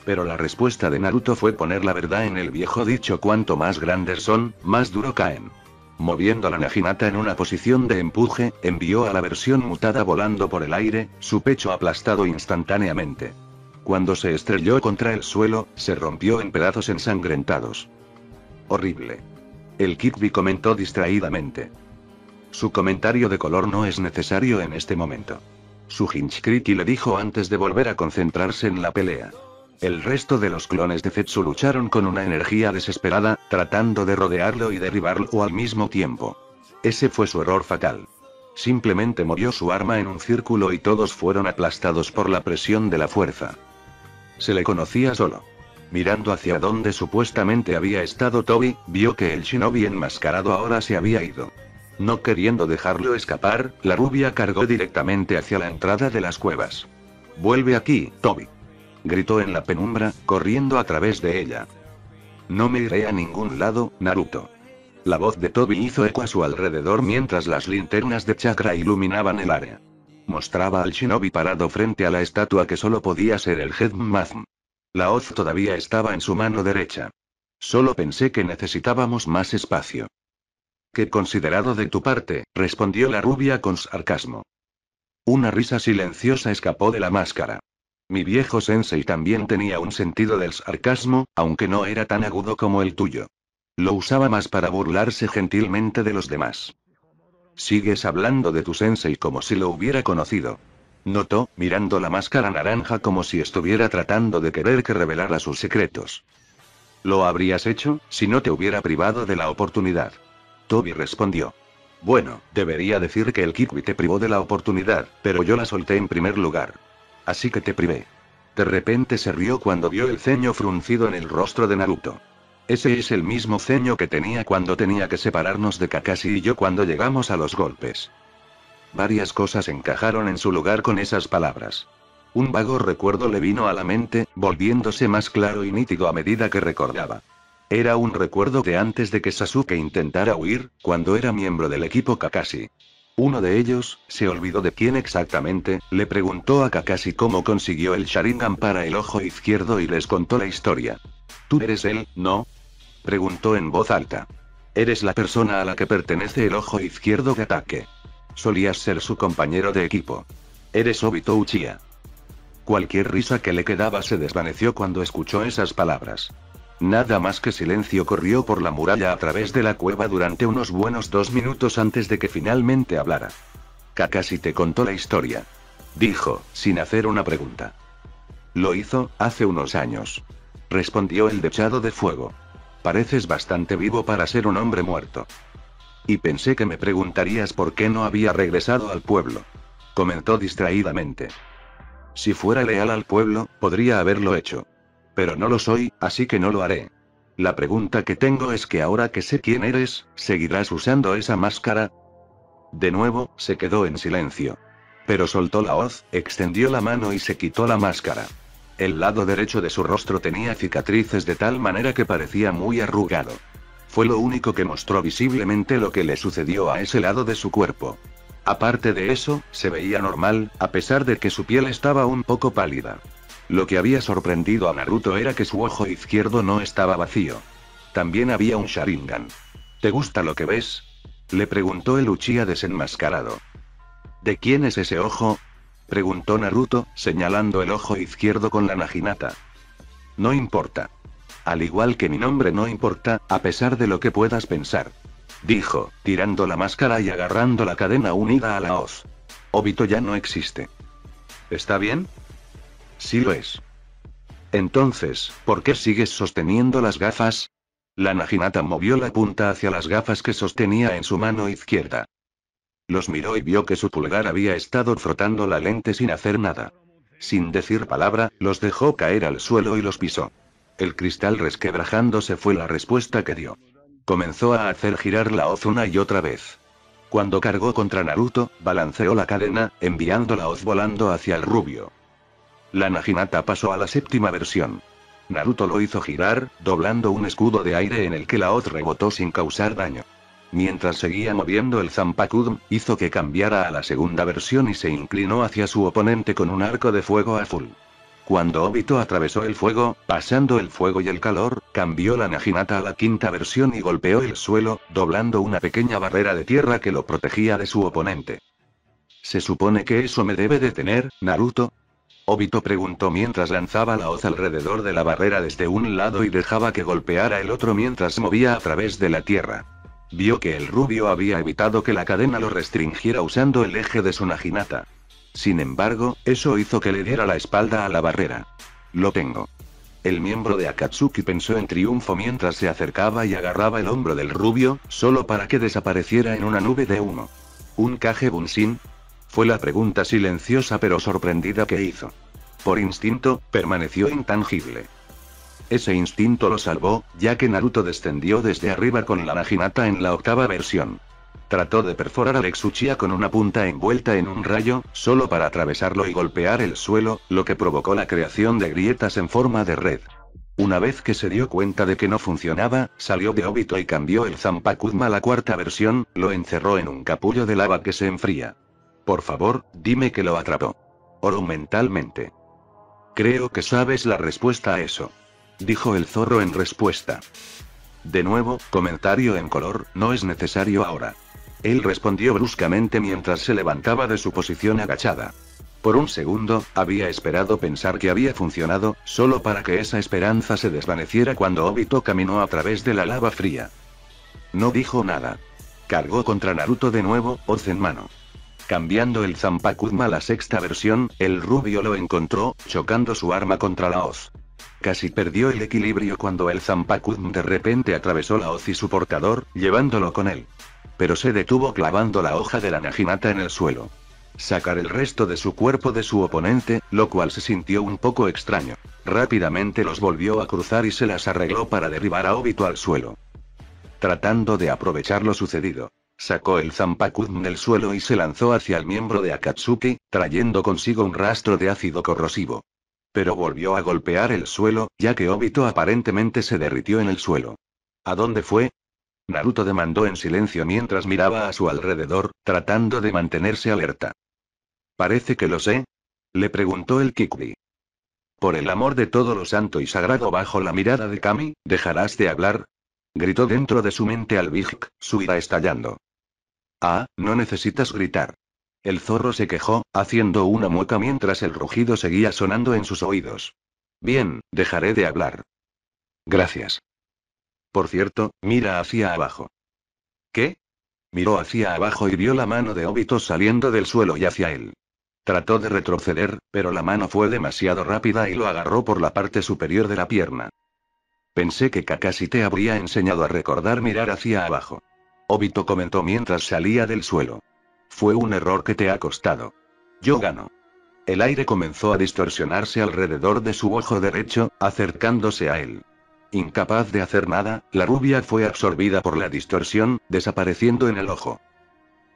Pero la respuesta de Naruto fue poner la verdad en el viejo dicho: cuanto más grandes son, más duro caen. Moviendo la naginata en una posición de empuje, envió a la versión mutada volando por el aire, su pecho aplastado instantáneamente. Cuando se estrelló contra el suelo, se rompió en pedazos ensangrentados. Horrible. El Kikbi comentó distraídamente. Su comentario de color no es necesario en este momento. Su Hinchkriki le dijo antes de volver a concentrarse en la pelea. El resto de los clones de Zetsu lucharon con una energía desesperada, tratando de rodearlo y derribarlo al mismo tiempo. Ese fue su error fatal. Simplemente movió su arma en un círculo y todos fueron aplastados por la presión de la fuerza. Se le conocía solo. Mirando hacia donde supuestamente había estado Toby, vio que el shinobi enmascarado ahora se había ido. No queriendo dejarlo escapar, la rubia cargó directamente hacia la entrada de las cuevas. «Vuelve aquí, Toby», gritó en la penumbra, corriendo a través de ella. «No me iré a ningún lado, Naruto». La voz de Toby hizo eco a su alrededor mientras las linternas de chakra iluminaban el área. Mostraba al shinobi parado frente a la estatua que solo podía ser el Headmath. La hoz todavía estaba en su mano derecha. Solo pensé que necesitábamos más espacio. «Qué considerado de tu parte», respondió la rubia con sarcasmo. Una risa silenciosa escapó de la máscara. Mi viejo sensei también tenía un sentido del sarcasmo, aunque no era tan agudo como el tuyo. Lo usaba más para burlarse gentilmente de los demás. Sigues hablando de tu sensei como si lo hubiera conocido. Notó, mirando la máscara naranja como si estuviera tratando de querer que revelara sus secretos. Lo habrías hecho, si no te hubiera privado de la oportunidad. Toby respondió. Bueno, debería decir que el Kikbi te privó de la oportunidad, pero yo la solté en primer lugar. Así que te privé. De repente se rió cuando vio el ceño fruncido en el rostro de Naruto. Ese es el mismo ceño que tenía cuando tenía que separarnos de Kakashi y yo cuando llegamos a los golpes. Varias cosas encajaron en su lugar con esas palabras. Un vago recuerdo le vino a la mente, volviéndose más claro y nítido a medida que recordaba. Era un recuerdo de antes de que Sasuke intentara huir, cuando era miembro del equipo Kakashi. Uno de ellos, se olvidó de quién exactamente, le preguntó a Kakashi cómo consiguió el Sharingan para el ojo izquierdo y les contó la historia. ¿Tú eres él, no?, preguntó en voz alta. Eres la persona a la que pertenece el ojo izquierdo de ataque. Solías ser su compañero de equipo. Eres Obito Uchiha. Cualquier risa que le quedaba se desvaneció cuando escuchó esas palabras. Nada más que silencio corrió por la muralla a través de la cueva durante unos buenos 2 minutos antes de que finalmente hablara. Kakashi te contó la historia. Dijo, sin hacer una pregunta. Lo hizo, hace unos años. Respondió el dechado de fuego. Pareces bastante vivo para ser un hombre muerto. Y pensé que me preguntarías por qué no había regresado al pueblo. Comentó distraídamente. Si fuera leal al pueblo, podría haberlo hecho. Pero no lo soy, así que no lo haré. La pregunta que tengo es que ahora que sé quién eres, ¿seguirás usando esa máscara? De nuevo, se quedó en silencio. Pero soltó la hoz, extendió la mano y se quitó la máscara. El lado derecho de su rostro tenía cicatrices de tal manera que parecía muy arrugado. Fue lo único que mostró visiblemente lo que le sucedió a ese lado de su cuerpo. Aparte de eso, se veía normal, a pesar de que su piel estaba un poco pálida. Lo que había sorprendido a Naruto era que su ojo izquierdo no estaba vacío. También había un Sharingan. ¿Te gusta lo que ves? Le preguntó el Uchiha desenmascarado. ¿De quién es ese ojo? Preguntó Naruto, señalando el ojo izquierdo con la Naginata. No importa. Al igual que mi nombre no importa, a pesar de lo que puedas pensar. Dijo, tirando la máscara y agarrando la cadena unida a la hoz. Obito ya no existe. ¿Está bien? Sí lo es. Entonces, ¿por qué sigues sosteniendo las gafas? La Naginata movió la punta hacia las gafas que sostenía en su mano izquierda. Los miró y vio que su pulgar había estado frotando la lente sin hacer nada. Sin decir palabra, los dejó caer al suelo y los pisó. El cristal resquebrajándose fue la respuesta que dio. Comenzó a hacer girar la hoz una y otra vez. Cuando cargó contra Naruto, balanceó la cadena, enviando la hoz volando hacia el rubio. La Naginata pasó a la séptima versión. Naruto lo hizo girar, doblando un escudo de aire en el que la hoz rebotó sin causar daño. Mientras seguía moviendo el Zanpakudo, hizo que cambiara a la segunda versión y se inclinó hacia su oponente con un arco de fuego azul. Cuando Obito atravesó el fuego, pasando el fuego y el calor, cambió la Naginata a la quinta versión y golpeó el suelo, doblando una pequeña barrera de tierra que lo protegía de su oponente. ¿Se supone que eso me debe detener, Naruto? Obito preguntó mientras lanzaba la hoz alrededor de la barrera desde un lado y dejaba que golpeara el otro mientras movía a través de la tierra. Vio que el rubio había evitado que la cadena lo restringiera usando el eje de su Naginata. Sin embargo, eso hizo que le diera la espalda a la barrera. Lo tengo. El miembro de Akatsuki pensó en triunfo mientras se acercaba y agarraba el hombro del rubio, solo para que desapareciera en una nube de humo. ¿Un Kage Bunshin? Fue la pregunta silenciosa pero sorprendida que hizo. Por instinto, permaneció intangible. Ese instinto lo salvó, ya que Naruto descendió desde arriba con la Naginata en la octava versión. Trató de perforar al ex Uchiha con una punta envuelta en un rayo, solo para atravesarlo y golpear el suelo, lo que provocó la creación de grietas en forma de red. Una vez que se dio cuenta de que no funcionaba, salió de Obito y cambió el Zanpakudo a la cuarta versión, lo encerró en un capullo de lava que se enfría. Por favor, dime que lo atrapó. Oro mentalmente. Creo que sabes la respuesta a eso. Dijo el zorro en respuesta. De nuevo, comentario en color, no es necesario ahora. Él respondió bruscamente mientras se levantaba de su posición agachada. Por un segundo, había esperado pensar que había funcionado, solo para que esa esperanza se desvaneciera cuando Obito caminó a través de la lava fría. No dijo nada. Cargó contra Naruto de nuevo, hoz en mano. Cambiando el Zanpakudo a la sexta versión, el rubio lo encontró, chocando su arma contra la hoz. Casi perdió el equilibrio cuando el Zanpakudo de repente atravesó la hoz y su portador, llevándolo con él. Pero se detuvo clavando la hoja de la Naginata en el suelo. Sacar el resto de su cuerpo de su oponente, lo cual se sintió un poco extraño. Rápidamente los volvió a cruzar y se las arregló para derribar a Obito al suelo. Tratando de aprovechar lo sucedido, sacó el Zanpakudo del suelo y se lanzó hacia el miembro de Akatsuki, trayendo consigo un rastro de ácido corrosivo. Pero volvió a golpear el suelo, ya que Obito aparentemente se derritió en el suelo. ¿A dónde fue? Naruto demandó en silencio mientras miraba a su alrededor, tratando de mantenerse alerta. Parece que lo sé. Le preguntó el Kikuri. Por el amor de todo lo santo y sagrado bajo la mirada de Kami, ¿dejarás de hablar? Gritó dentro de su mente al Big, su ira estallando. Ah, no necesitas gritar. El zorro se quejó, haciendo una mueca mientras el rugido seguía sonando en sus oídos. Bien, dejaré de hablar. Gracias. Por cierto, mira hacia abajo. ¿Qué? Miró hacia abajo y vio la mano de Obito saliendo del suelo y hacia él. Trató de retroceder, pero la mano fue demasiado rápida y lo agarró por la parte superior de la pierna. Pensé que Kakashi te habría enseñado a recordar mirar hacia abajo. Obito comentó mientras salía del suelo. Fue un error que te ha costado. Yo gano. El aire comenzó a distorsionarse alrededor de su ojo derecho, acercándose a él. Incapaz de hacer nada, la rubia fue absorbida por la distorsión, desapareciendo en el ojo.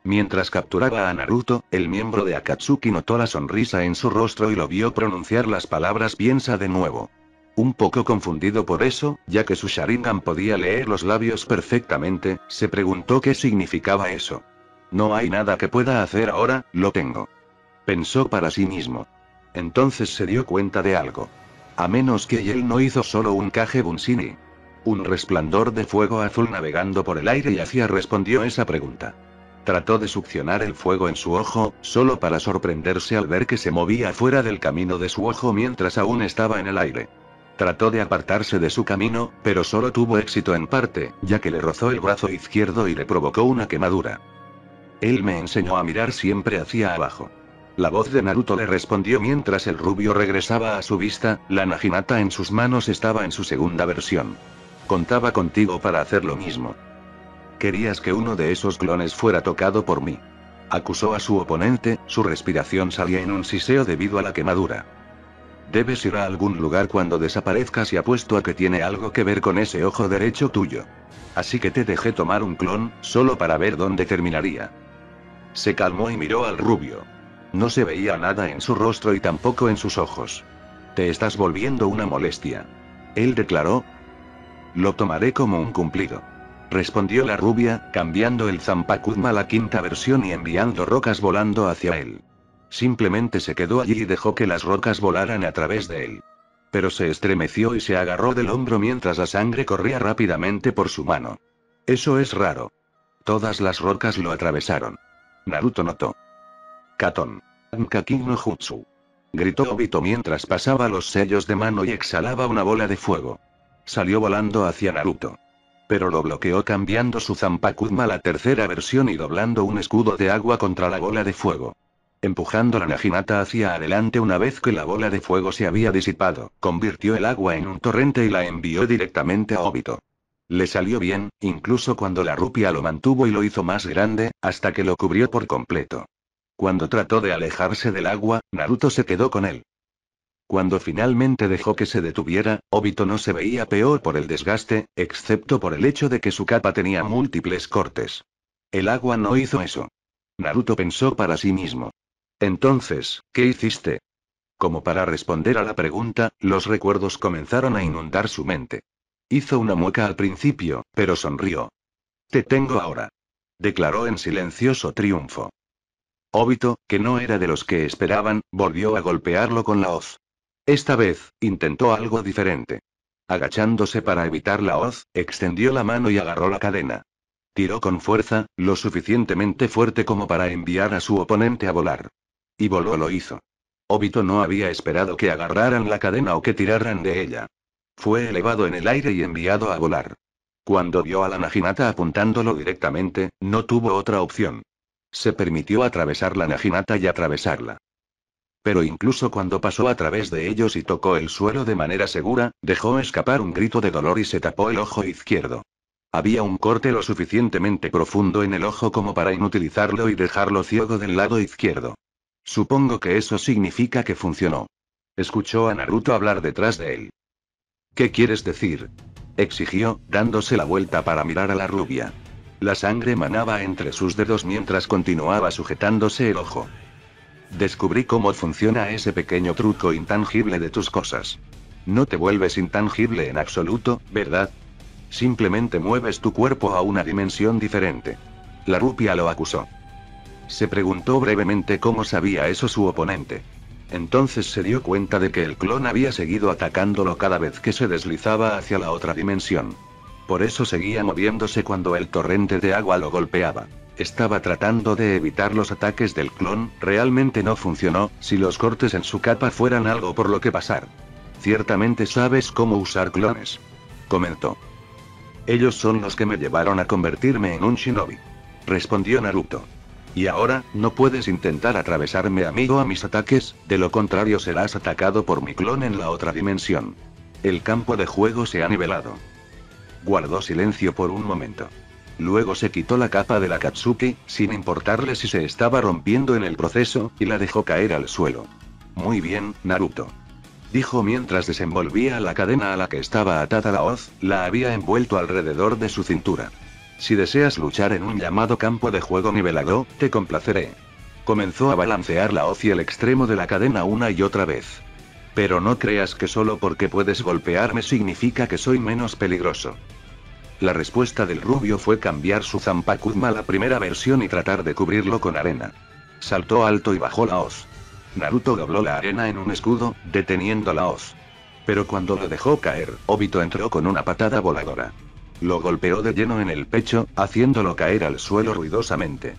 Mientras capturaba a Naruto, el miembro de Akatsuki notó la sonrisa en su rostro y lo vio pronunciar las palabras piensa de nuevo. Un poco confundido por eso, ya que su Sharingan podía leer los labios perfectamente, se preguntó qué significaba eso. No hay nada que pueda hacer ahora, lo tengo. Pensó para sí mismo. Entonces se dio cuenta de algo. A menos que él no hizo solo un Kage Bunshin. Un resplandor de fuego azul navegando por el aire y hacia respondió esa pregunta. Trató de succionar el fuego en su ojo, solo para sorprenderse al ver que se movía fuera del camino de su ojo mientras aún estaba en el aire. Trató de apartarse de su camino, pero solo tuvo éxito en parte, ya que le rozó el brazo izquierdo y le provocó una quemadura. Él me enseñó a mirar siempre hacia abajo. La voz de Naruto le respondió mientras el rubio regresaba a su vista, la Naginata en sus manos estaba en su segunda versión. Contaba contigo para hacer lo mismo. Querías que uno de esos clones fuera tocado por mí. Acusó a su oponente, su respiración salía en un siseo debido a la quemadura. Debes ir a algún lugar cuando desaparezcas y apuesto a que tiene algo que ver con ese ojo derecho tuyo. Así que te dejé tomar un clon, solo para ver dónde terminaría. Se calmó y miró al rubio. No se veía nada en su rostro y tampoco en sus ojos. Te estás volviendo una molestia. Él declaró. Lo tomaré como un cumplido. Respondió la rubia, cambiando el Zanpakuto a la quinta versión y enviando rocas volando hacia él. Simplemente se quedó allí y dejó que las rocas volaran a través de él. Pero se estremeció y se agarró del hombro mientras la sangre corría rápidamente por su mano. Eso es raro. Todas las rocas lo atravesaron. Naruto notó. Katon. Ankakin no Jutsu. Gritó Obito mientras pasaba los sellos de mano y exhalaba una bola de fuego. Salió volando hacia Naruto. Pero lo bloqueó cambiando su Zanpakuto a la tercera versión y doblando un escudo de agua contra la bola de fuego. Empujando la Naginata hacia adelante una vez que la bola de fuego se había disipado, convirtió el agua en un torrente y la envió directamente a Obito. Le salió bien, incluso cuando la rupia lo mantuvo y lo hizo más grande, hasta que lo cubrió por completo. Cuando trató de alejarse del agua, Naruto se quedó con él. Cuando finalmente dejó que se detuviera, Obito no se veía peor por el desgaste, excepto por el hecho de que su capa tenía múltiples cortes. El agua no hizo eso. Naruto pensó para sí mismo. Entonces, ¿qué hiciste? Como para responder a la pregunta, los recuerdos comenzaron a inundar su mente. Hizo una mueca al principio, pero sonrió. Te tengo ahora. Declaró en silencioso triunfo. Obito, que no era de los que esperaban, volvió a golpearlo con la hoz. Esta vez, intentó algo diferente. Agachándose para evitar la hoz, extendió la mano y agarró la cadena. Tiró con fuerza, lo suficientemente fuerte como para enviar a su oponente a volar. Y voló lo hizo. Obito no había esperado que agarraran la cadena o que tiraran de ella. Fue elevado en el aire y enviado a volar. Cuando vio a la Naginata apuntándolo directamente, no tuvo otra opción. Se permitió atravesar la Naginata y atravesarla. Pero incluso cuando pasó a través de ellos y tocó el suelo de manera segura, dejó escapar un grito de dolor y se tapó el ojo izquierdo. Había un corte lo suficientemente profundo en el ojo como para inutilizarlo y dejarlo ciego del lado izquierdo. Supongo que eso significa que funcionó. Escuchó a Naruto hablar detrás de él. ¿Qué quieres decir? Exigió, dándose la vuelta para mirar a la rubia. La sangre manaba entre sus dedos mientras continuaba sujetándose el ojo. Descubrí cómo funciona ese pequeño truco intangible de tus cosas. No te vuelves intangible en absoluto, ¿verdad? Simplemente mueves tu cuerpo a una dimensión diferente. La rupia lo acusó. Se preguntó brevemente cómo sabía eso su oponente. Entonces se dio cuenta de que el clon había seguido atacándolo cada vez que se deslizaba hacia la otra dimensión. Por eso seguía moviéndose cuando el torrente de agua lo golpeaba. Estaba tratando de evitar los ataques del clon, realmente no funcionó, si los cortes en su capa fueran algo por lo que pasar. Ciertamente sabes cómo usar clones. Comentó. Ellos son los que me llevaron a convertirme en un shinobi. Respondió Naruto. Y ahora, no puedes intentar atravesarme a mí o a mis ataques, de lo contrario serás atacado por mi clon en la otra dimensión. El campo de juego se ha nivelado. Guardó silencio por un momento. Luego se quitó la capa de la Katsuki, sin importarle si se estaba rompiendo en el proceso, y la dejó caer al suelo. Muy bien, Naruto. Dijo mientras desenvolvía la cadena a la que estaba atada la hoz, la había envuelto alrededor de su cintura. Si deseas luchar en un llamado campo de juego nivelado, te complaceré. Comenzó a balancear la hoz y el extremo de la cadena una y otra vez. Pero no creas que solo porque puedes golpearme significa que soy menos peligroso. La respuesta del rubio fue cambiar su Zanpakuto a la primera versión y tratar de cubrirlo con arena. Saltó alto y bajó la hoz. Naruto dobló la arena en un escudo, deteniendo la hoz. Pero cuando lo dejó caer, Obito entró con una patada voladora. Lo golpeó de lleno en el pecho, haciéndolo caer al suelo ruidosamente.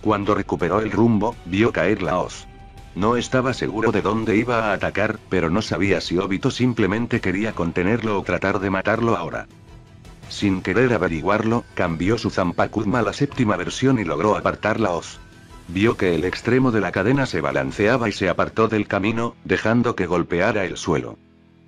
Cuando recuperó el rumbo, vio caer la hoz. No estaba seguro de dónde iba a atacar, pero no sabía si Obito simplemente quería contenerlo o tratar de matarlo ahora. Sin querer averiguarlo, cambió su Zanpakuuma a la séptima versión y logró apartar la hoz. Vio que el extremo de la cadena se balanceaba y se apartó del camino, dejando que golpeara el suelo.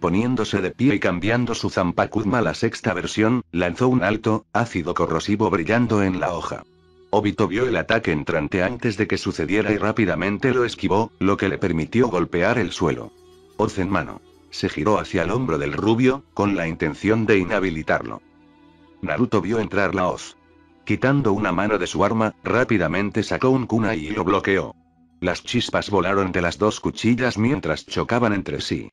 Poniéndose de pie y cambiando su Zanpakuuma a la sexta versión, lanzó un alto, ácido corrosivo brillando en la hoja. Obito vio el ataque entrante antes de que sucediera y rápidamente lo esquivó, lo que le permitió golpear el suelo. Hoz en mano. Se giró hacia el hombro del rubio, con la intención de inhabilitarlo. Naruto vio entrar la hoz. Quitando una mano de su arma, rápidamente sacó un kunai y lo bloqueó. Las chispas volaron de las dos cuchillas mientras chocaban entre sí.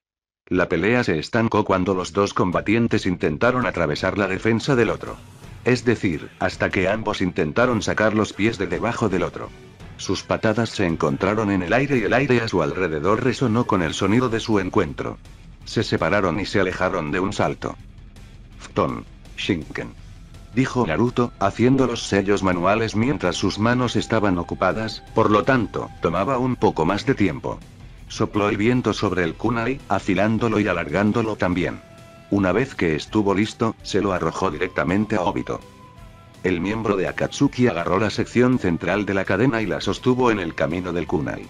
La pelea se estancó cuando los dos combatientes intentaron atravesar la defensa del otro. Es decir, hasta que ambos intentaron sacar los pies de debajo del otro. Sus patadas se encontraron en el aire y el aire a su alrededor resonó con el sonido de su encuentro. Se separaron y se alejaron de un salto. Futon. Shinken. Dijo Naruto, haciendo los sellos manuales mientras sus manos estaban ocupadas, por lo tanto, tomaba un poco más de tiempo. Sopló el viento sobre el kunai, afilándolo y alargándolo también. Una vez que estuvo listo, se lo arrojó directamente a Obito. El miembro de Akatsuki agarró la sección central de la cadena y la sostuvo en el camino del kunai.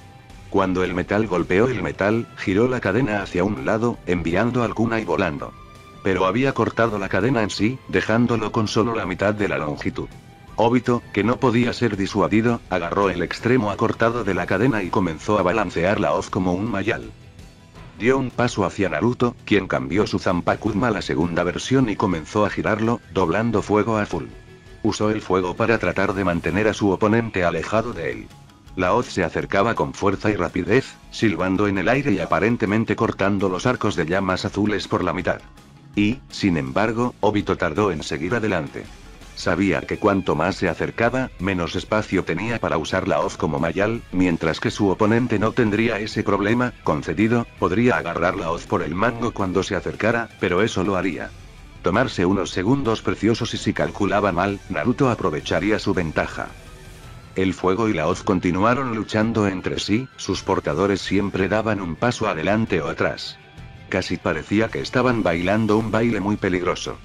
Cuando el metal golpeó el metal, giró la cadena hacia un lado, enviando al kunai volando. Pero había cortado la cadena en sí, dejándolo con solo la mitad de la longitud. Obito, que no podía ser disuadido, agarró el extremo acortado de la cadena y comenzó a balancear la hoz como un mayal. Dio un paso hacia Naruto, quien cambió su Zanpakuuma a la segunda versión y comenzó a girarlo, doblando fuego a full. Usó el fuego para tratar de mantener a su oponente alejado de él. La hoz se acercaba con fuerza y rapidez, silbando en el aire y aparentemente cortando los arcos de llamas azules por la mitad. Y, sin embargo, Obito tardó en seguir adelante. Sabía que cuanto más se acercaba, menos espacio tenía para usar la hoz como mayal, mientras que su oponente no tendría ese problema, concedido, podría agarrar la hoz por el mango cuando se acercara, pero eso lo haría. Tomarse unos segundos preciosos y si calculaba mal, Naruto aprovecharía su ventaja. El fuego y la hoz continuaron luchando entre sí, sus portadores siempre daban un paso adelante o atrás. Casi parecía que estaban bailando un baile muy peligroso.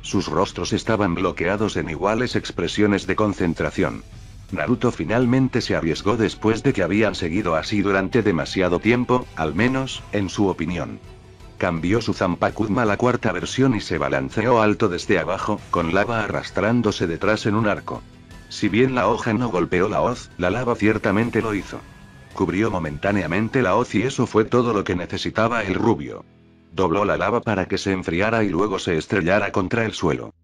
Sus rostros estaban bloqueados en iguales expresiones de concentración. Naruto finalmente se arriesgó después de que habían seguido así durante demasiado tiempo, al menos, en su opinión. Cambió su Zanpakuuma a la cuarta versión y se balanceó alto desde abajo, con lava arrastrándose detrás en un arco. Si bien la hoja no golpeó la hoz, la lava ciertamente lo hizo. Cubrió momentáneamente la hoz y eso fue todo lo que necesitaba el rubio. Dobló la lava para que se enfriara y luego se estrellara contra el suelo.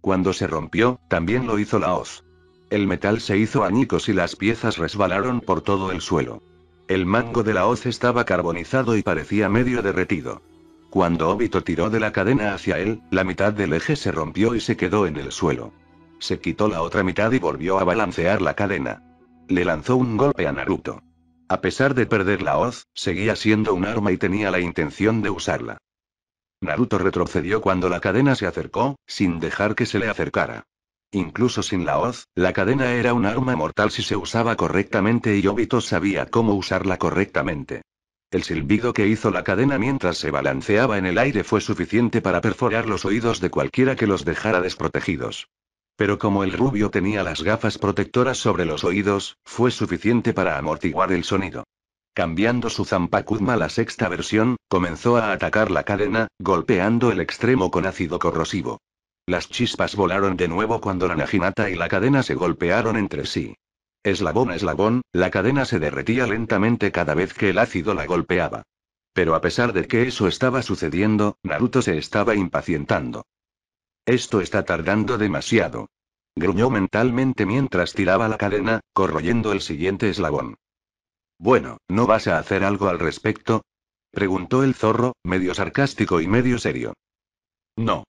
Cuando se rompió, también lo hizo la hoz. El metal se hizo añicos y las piezas resbalaron por todo el suelo. El mango de la hoz estaba carbonizado y parecía medio derretido. Cuando Obito tiró de la cadena hacia él, la mitad del eje se rompió y se quedó en el suelo. Se quitó la otra mitad y volvió a balancear la cadena. Le lanzó un golpe a Naruto. A pesar de perder la hoz, seguía siendo un arma y tenía la intención de usarla. Naruto retrocedió cuando la cadena se acercó, sin dejar que se le acercara. Incluso sin la hoz, la cadena era un arma mortal si se usaba correctamente y Obito sabía cómo usarla correctamente. El silbido que hizo la cadena mientras se balanceaba en el aire fue suficiente para perforar los oídos de cualquiera que los dejara desprotegidos. Pero como el rubio tenía las gafas protectoras sobre los oídos, fue suficiente para amortiguar el sonido. Cambiando su Zanpakuuma a la sexta versión, comenzó a atacar la cadena, golpeando el extremo con ácido corrosivo. Las chispas volaron de nuevo cuando la Naginata y la cadena se golpearon entre sí. Eslabón a eslabón, la cadena se derretía lentamente cada vez que el ácido la golpeaba. Pero a pesar de que eso estaba sucediendo, Naruto se estaba impacientando. Esto está tardando demasiado. Gruñó mentalmente mientras tiraba la cadena, corroyendo el siguiente eslabón. Bueno, ¿no vas a hacer algo al respecto? Preguntó el zorro, medio sarcástico y medio serio. No.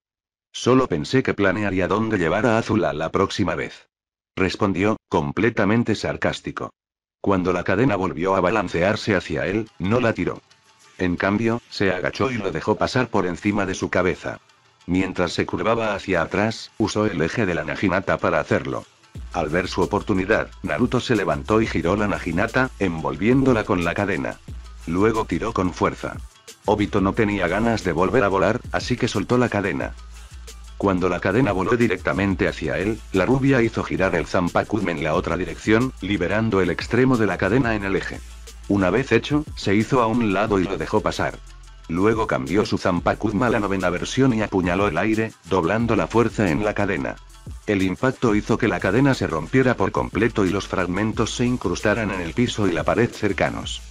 Solo pensé que planearía dónde llevar a Azula la próxima vez. Respondió, completamente sarcástico. Cuando la cadena volvió a balancearse hacia él, no la tiró. En cambio, se agachó y lo dejó pasar por encima de su cabeza. Mientras se curvaba hacia atrás, usó el eje de la naginata para hacerlo. Al ver su oportunidad, Naruto se levantó y giró la naginata, envolviéndola con la cadena. Luego tiró con fuerza. Obito no tenía ganas de volver a volar, así que soltó la cadena. Cuando la cadena voló directamente hacia él, la rubia hizo girar el Zanpakuto en la otra dirección, liberando el extremo de la cadena en el eje. Una vez hecho, se hizo a un lado y lo dejó pasar. Luego cambió su Zanpakuto a la 9ª versión y apuñaló el aire, doblando la fuerza en la cadena. El impacto hizo que la cadena se rompiera por completo y los fragmentos se incrustaran en el piso y la pared cercanos.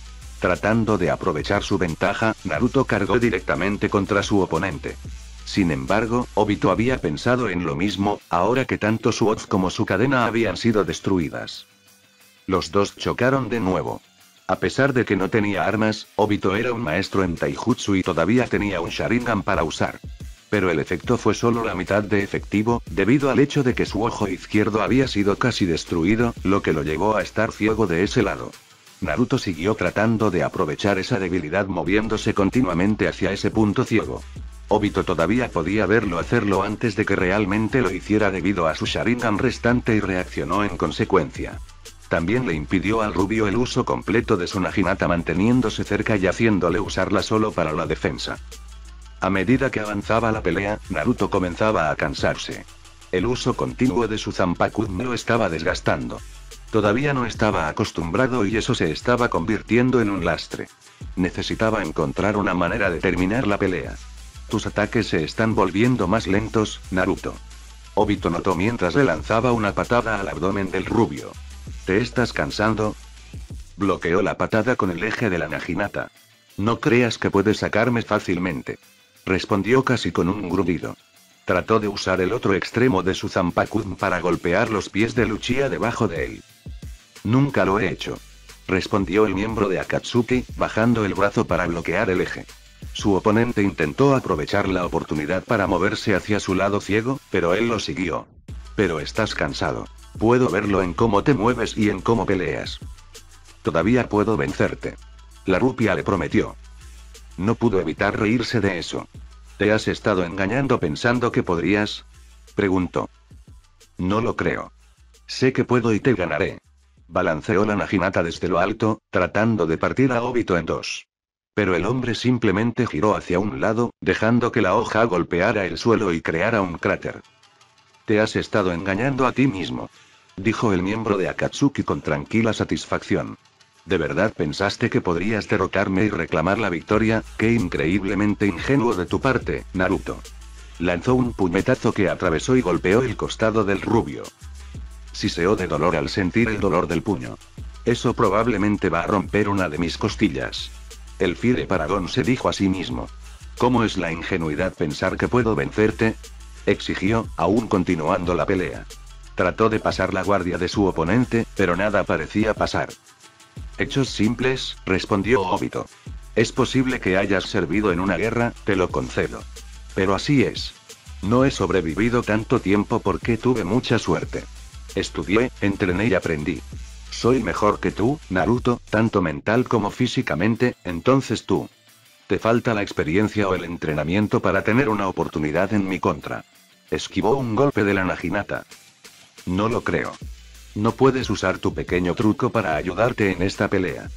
Tratando de aprovechar su ventaja, Naruto cargó directamente contra su oponente. Sin embargo, Obito había pensado en lo mismo, ahora que tanto su Oz como su cadena habían sido destruidas. Los dos chocaron de nuevo. A pesar de que no tenía armas, Obito era un maestro en Taijutsu y todavía tenía un Sharingan para usar. Pero el efecto fue solo la mitad de efectivo, debido al hecho de que su ojo izquierdo había sido casi destruido, lo que lo llevó a estar ciego de ese lado. Naruto siguió tratando de aprovechar esa debilidad moviéndose continuamente hacia ese punto ciego. Obito todavía podía verlo hacerlo antes de que realmente lo hiciera debido a su Sharingan restante y reaccionó en consecuencia. También le impidió al rubio el uso completo de su naginata manteniéndose cerca y haciéndole usarla solo para la defensa. A medida que avanzaba la pelea, Naruto comenzaba a cansarse. El uso continuo de su Zanpakuto lo estaba desgastando. Todavía no estaba acostumbrado y eso se estaba convirtiendo en un lastre. Necesitaba encontrar una manera de terminar la pelea. Tus ataques se están volviendo más lentos, Naruto. Obito notó mientras le lanzaba una patada al abdomen del rubio. ¿Te estás cansando? Bloqueó la patada con el eje de la naginata. No creas que puedes sacarme fácilmente. Respondió casi con un gruñido. Trató de usar el otro extremo de su Zanpakuto para golpear los pies de Uchiha debajo de él. Nunca lo he hecho. Respondió el miembro de Akatsuki, bajando el brazo para bloquear el eje. Su oponente intentó aprovechar la oportunidad para moverse hacia su lado ciego, pero él lo siguió. Pero estás cansado. Puedo verlo en cómo te mueves y en cómo peleas. Todavía puedo vencerte. La rubia le prometió. No pudo evitar reírse de eso. ¿Te has estado engañando pensando que podrías? Preguntó. No lo creo. Sé que puedo y te ganaré. Balanceó la naginata desde lo alto, tratando de partir a Obito en dos. Pero el hombre simplemente giró hacia un lado, dejando que la hoja golpeara el suelo y creara un cráter. Te has estado engañando a ti mismo, dijo el miembro de Akatsuki con tranquila satisfacción. ¿De verdad pensaste que podrías derrotarme y reclamar la victoria? ¡Qué increíblemente ingenuo de tu parte, Naruto! Lanzó un puñetazo que atravesó y golpeó el costado del rubio. Siseó de dolor al sentir el dolor del puño. Eso probablemente va a romper una de mis costillas. El Fire Paragon se dijo a sí mismo. ¿Cómo es la ingenuidad pensar que puedo vencerte? Exigió, aún continuando la pelea. Trató de pasar la guardia de su oponente, pero nada parecía pasar. Hechos simples, respondió Obito. Es posible que hayas servido en una guerra, te lo concedo. Pero así es. No he sobrevivido tanto tiempo porque tuve mucha suerte. Estudié, entrené y aprendí. Soy mejor que tú, Naruto, tanto mental como físicamente, entonces tú. Te falta la experiencia o el entrenamiento para tener una oportunidad en mi contra. Esquivó un golpe de la naginata. No lo creo. No puedes usar tu pequeño truco para ayudarte en esta pelea.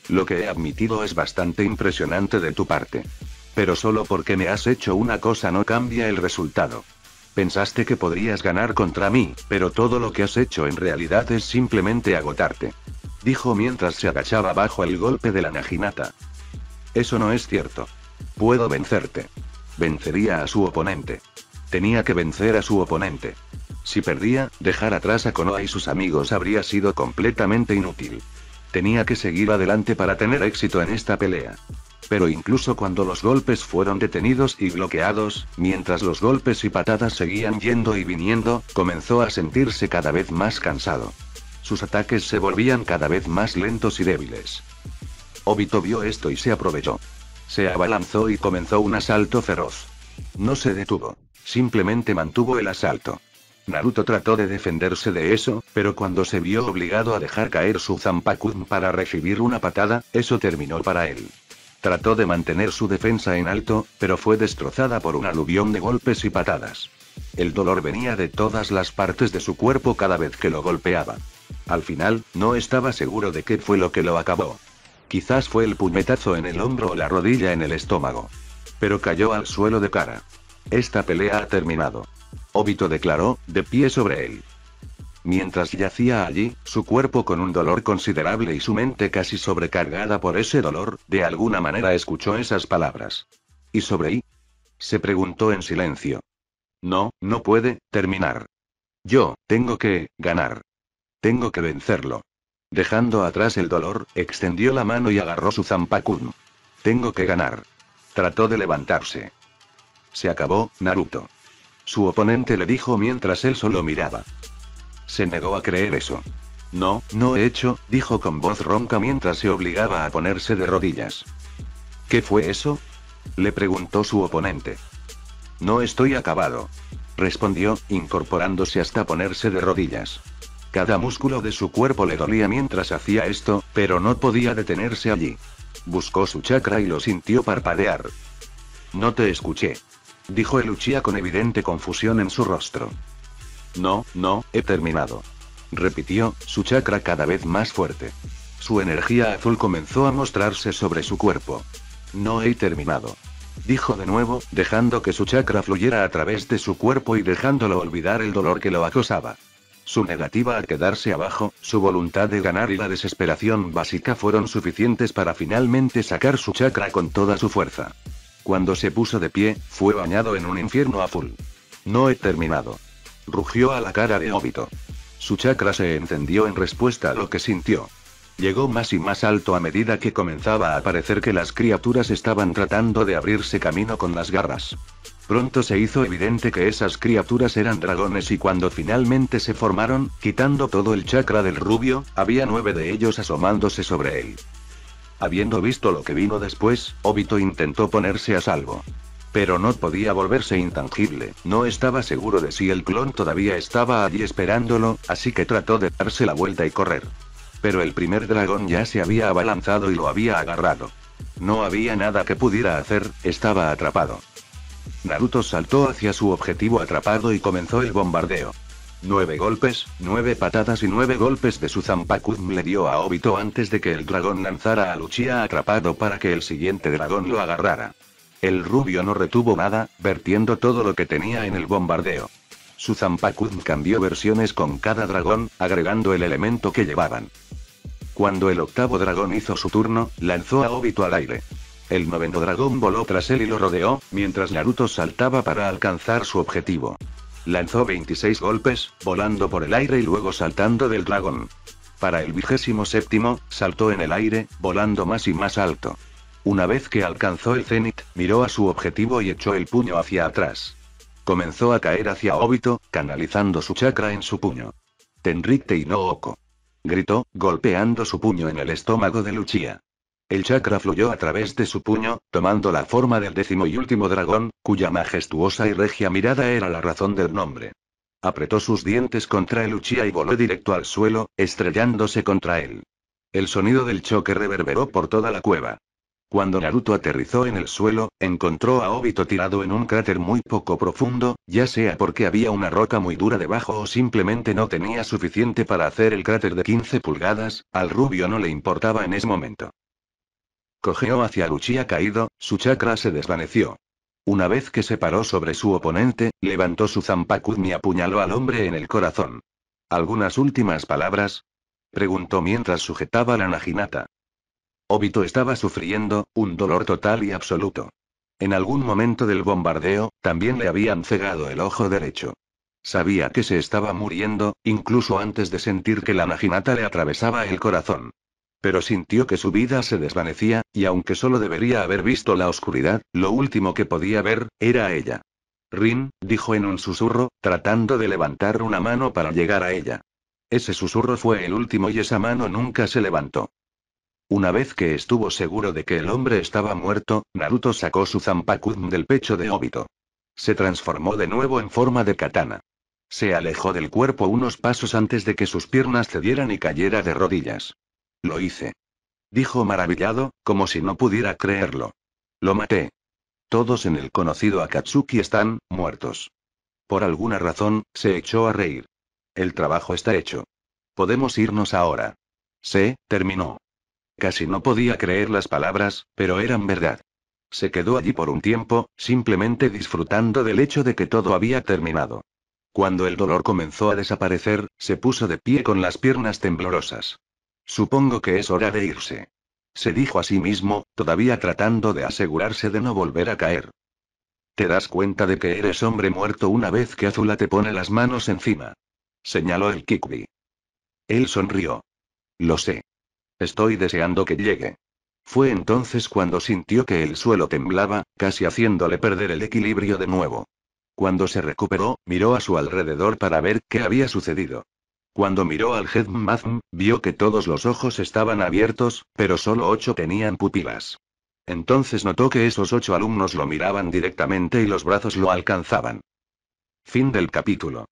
Lo que he admitido es bastante impresionante de tu parte. Pero solo porque me has hecho una cosa no cambia el resultado. Pensaste que podrías ganar contra mí, pero todo lo que has hecho en realidad es simplemente agotarte. Dijo mientras se agachaba bajo el golpe de la naginata. Eso no es cierto. Puedo vencerte. Vencería a su oponente. Tenía que vencer a su oponente. Si perdía, dejar atrás a Konoha y sus amigos habría sido completamente inútil. Tenía que seguir adelante para tener éxito en esta pelea. Pero incluso cuando los golpes fueron detenidos y bloqueados, mientras los golpes y patadas seguían yendo y viniendo, comenzó a sentirse cada vez más cansado. Sus ataques se volvían cada vez más lentos y débiles. Obito vio esto y se aprovechó. Se abalanzó y comenzó un asalto feroz. No se detuvo. Simplemente mantuvo el asalto. Naruto trató de defenderse de eso, pero cuando se vio obligado a dejar caer su Zanpakuto para recibir una patada, eso terminó para él. Trató de mantener su defensa en alto, pero fue destrozada por un aluvión de golpes y patadas. El dolor venía de todas las partes de su cuerpo cada vez que lo golpeaba. Al final, no estaba seguro de qué fue lo que lo acabó. Quizás fue el puñetazo en el hombro o la rodilla en el estómago. Pero cayó al suelo de cara. Esta pelea ha terminado. Obito declaró, de pie sobre él. Mientras yacía allí, su cuerpo con un dolor considerable y su mente casi sobrecargada por ese dolor, de alguna manera escuchó esas palabras. ¿Y sobre ahí? Se preguntó en silencio. No, no puede terminar. Yo, tengo que ganar. Tengo que vencerlo. Dejando atrás el dolor, extendió la mano y agarró su Zanpakuno. Tengo que ganar. Trató de levantarse. Se acabó, Naruto. Su oponente le dijo mientras él solo miraba. Se negó a creer eso. No, no he hecho, dijo con voz ronca mientras se obligaba a ponerse de rodillas. ¿Qué fue eso? Le preguntó su oponente. No estoy acabado. Respondió, incorporándose hasta ponerse de rodillas. Cada músculo de su cuerpo le dolía mientras hacía esto, pero no podía detenerse allí. Buscó su chakra y lo sintió parpadear. No te escuché. Dijo el Uchiha con evidente confusión en su rostro. No, no, he terminado. Repitió, su chakra cada vez más fuerte. Su energía azul comenzó a mostrarse sobre su cuerpo. No he terminado. Dijo de nuevo, dejando que su chakra fluyera a través de su cuerpo y dejándolo olvidar el dolor que lo acosaba. Su negativa a quedarse abajo, su voluntad de ganar y la desesperación básica fueron suficientes para finalmente sacar su chakra con toda su fuerza. Cuando se puso de pie, fue bañado en un infierno azul. No he terminado. Rugió a la cara de Obito. Su chakra se encendió en respuesta a lo que sintió. Llegó más y más alto a medida que comenzaba a parecer que las criaturas estaban tratando de abrirse camino con las garras. Pronto se hizo evidente que esas criaturas eran dragones y cuando finalmente se formaron, quitando todo el chakra del rubio, había 9 de ellos asomándose sobre él. Habiendo visto lo que vino después, Obito intentó ponerse a salvo. Pero no podía volverse intangible, no estaba seguro de si el clon todavía estaba allí esperándolo, así que trató de darse la vuelta y correr. Pero el primer dragón ya se había abalanzado y lo había agarrado. No había nada que pudiera hacer, estaba atrapado. Naruto saltó hacia su objetivo atrapado y comenzó el bombardeo. 9 golpes, 9 patadas y 9 golpes de su Zanpakuno le dio a Obito antes de que el dragón lanzara al Uchiha atrapado para que el siguiente dragón lo agarrara. El rubio no retuvo nada, vertiendo todo lo que tenía en el bombardeo. Su Zanpakuno cambió versiones con cada dragón, agregando el elemento que llevaban. Cuando el octavo dragón hizo su turno, lanzó a Obito al aire. El noveno dragón voló tras él y lo rodeó, mientras Naruto saltaba para alcanzar su objetivo. Lanzó 26 golpes, volando por el aire y luego saltando del dragón. Para el 27º, saltó en el aire, volando más y más alto. Una vez que alcanzó el cenit, miró a su objetivo y echó el puño hacia atrás. Comenzó a caer hacia Obito, canalizando su chakra en su puño. Tenrikte no Oko. Gritó, golpeando su puño en el estómago de Uchiha. El chakra fluyó a través de su puño, tomando la forma del 10º y último dragón, cuya majestuosa y regia mirada era la razón del nombre. Apretó sus dientes contra el Uchiha y voló directo al suelo, estrellándose contra él. El sonido del choque reverberó por toda la cueva. Cuando Naruto aterrizó en el suelo, encontró a Obito tirado en un cráter muy poco profundo, ya sea porque había una roca muy dura debajo o simplemente no tenía suficiente para hacer el cráter de 15 pulgadas, al rubio no le importaba en ese momento. Cojeó hacia el Uchiha caído, su chakra se desvaneció. Una vez que se paró sobre su oponente, levantó su Zanpakuno y apuñaló al hombre en el corazón. ¿Algunas últimas palabras?, preguntó mientras sujetaba la naginata. Obito estaba sufriendo un dolor total y absoluto. En algún momento del bombardeo, también le habían cegado el ojo derecho. Sabía que se estaba muriendo, incluso antes de sentir que la naginata le atravesaba el corazón. Pero sintió que su vida se desvanecía, y aunque solo debería haber visto la oscuridad, lo último que podía ver, era a ella. Rin, dijo en un susurro, tratando de levantar una mano para llegar a ella. Ese susurro fue el último y esa mano nunca se levantó. Una vez que estuvo seguro de que el hombre estaba muerto, Naruto sacó su Zanpakuno del pecho de Obito. Se transformó de nuevo en forma de katana. Se alejó del cuerpo unos pasos antes de que sus piernas cedieran y cayera de rodillas. Lo hice. dijo maravillado, como si no pudiera creerlo. Lo maté. Todos en el conocido Akatsuki están muertos. Por alguna razón, se echó a reír. El trabajo está hecho. Podemos irnos ahora. Se terminó. Casi no podía creer las palabras, pero eran verdad. Se quedó allí por un tiempo, simplemente disfrutando del hecho de que todo había terminado. Cuando el dolor comenzó a desaparecer, se puso de pie con las piernas temblorosas. Supongo que es hora de irse. Se dijo a sí mismo, todavía tratando de asegurarse de no volver a caer. ¿Te das cuenta de que eres hombre muerto una vez que Azula te pone las manos encima? Señaló el Kikri. Él sonrió. Lo sé. Estoy deseando que llegue. Fue entonces cuando sintió que el suelo temblaba, casi haciéndole perder el equilibrio de nuevo. Cuando se recuperó, miró a su alrededor para ver qué había sucedido. Cuando miró al Headmaster, vio que todos los ojos estaban abiertos, pero solo 8 tenían pupilas. Entonces notó que esos 8 alumnos lo miraban directamente y los brazos lo alcanzaban. Fin del capítulo.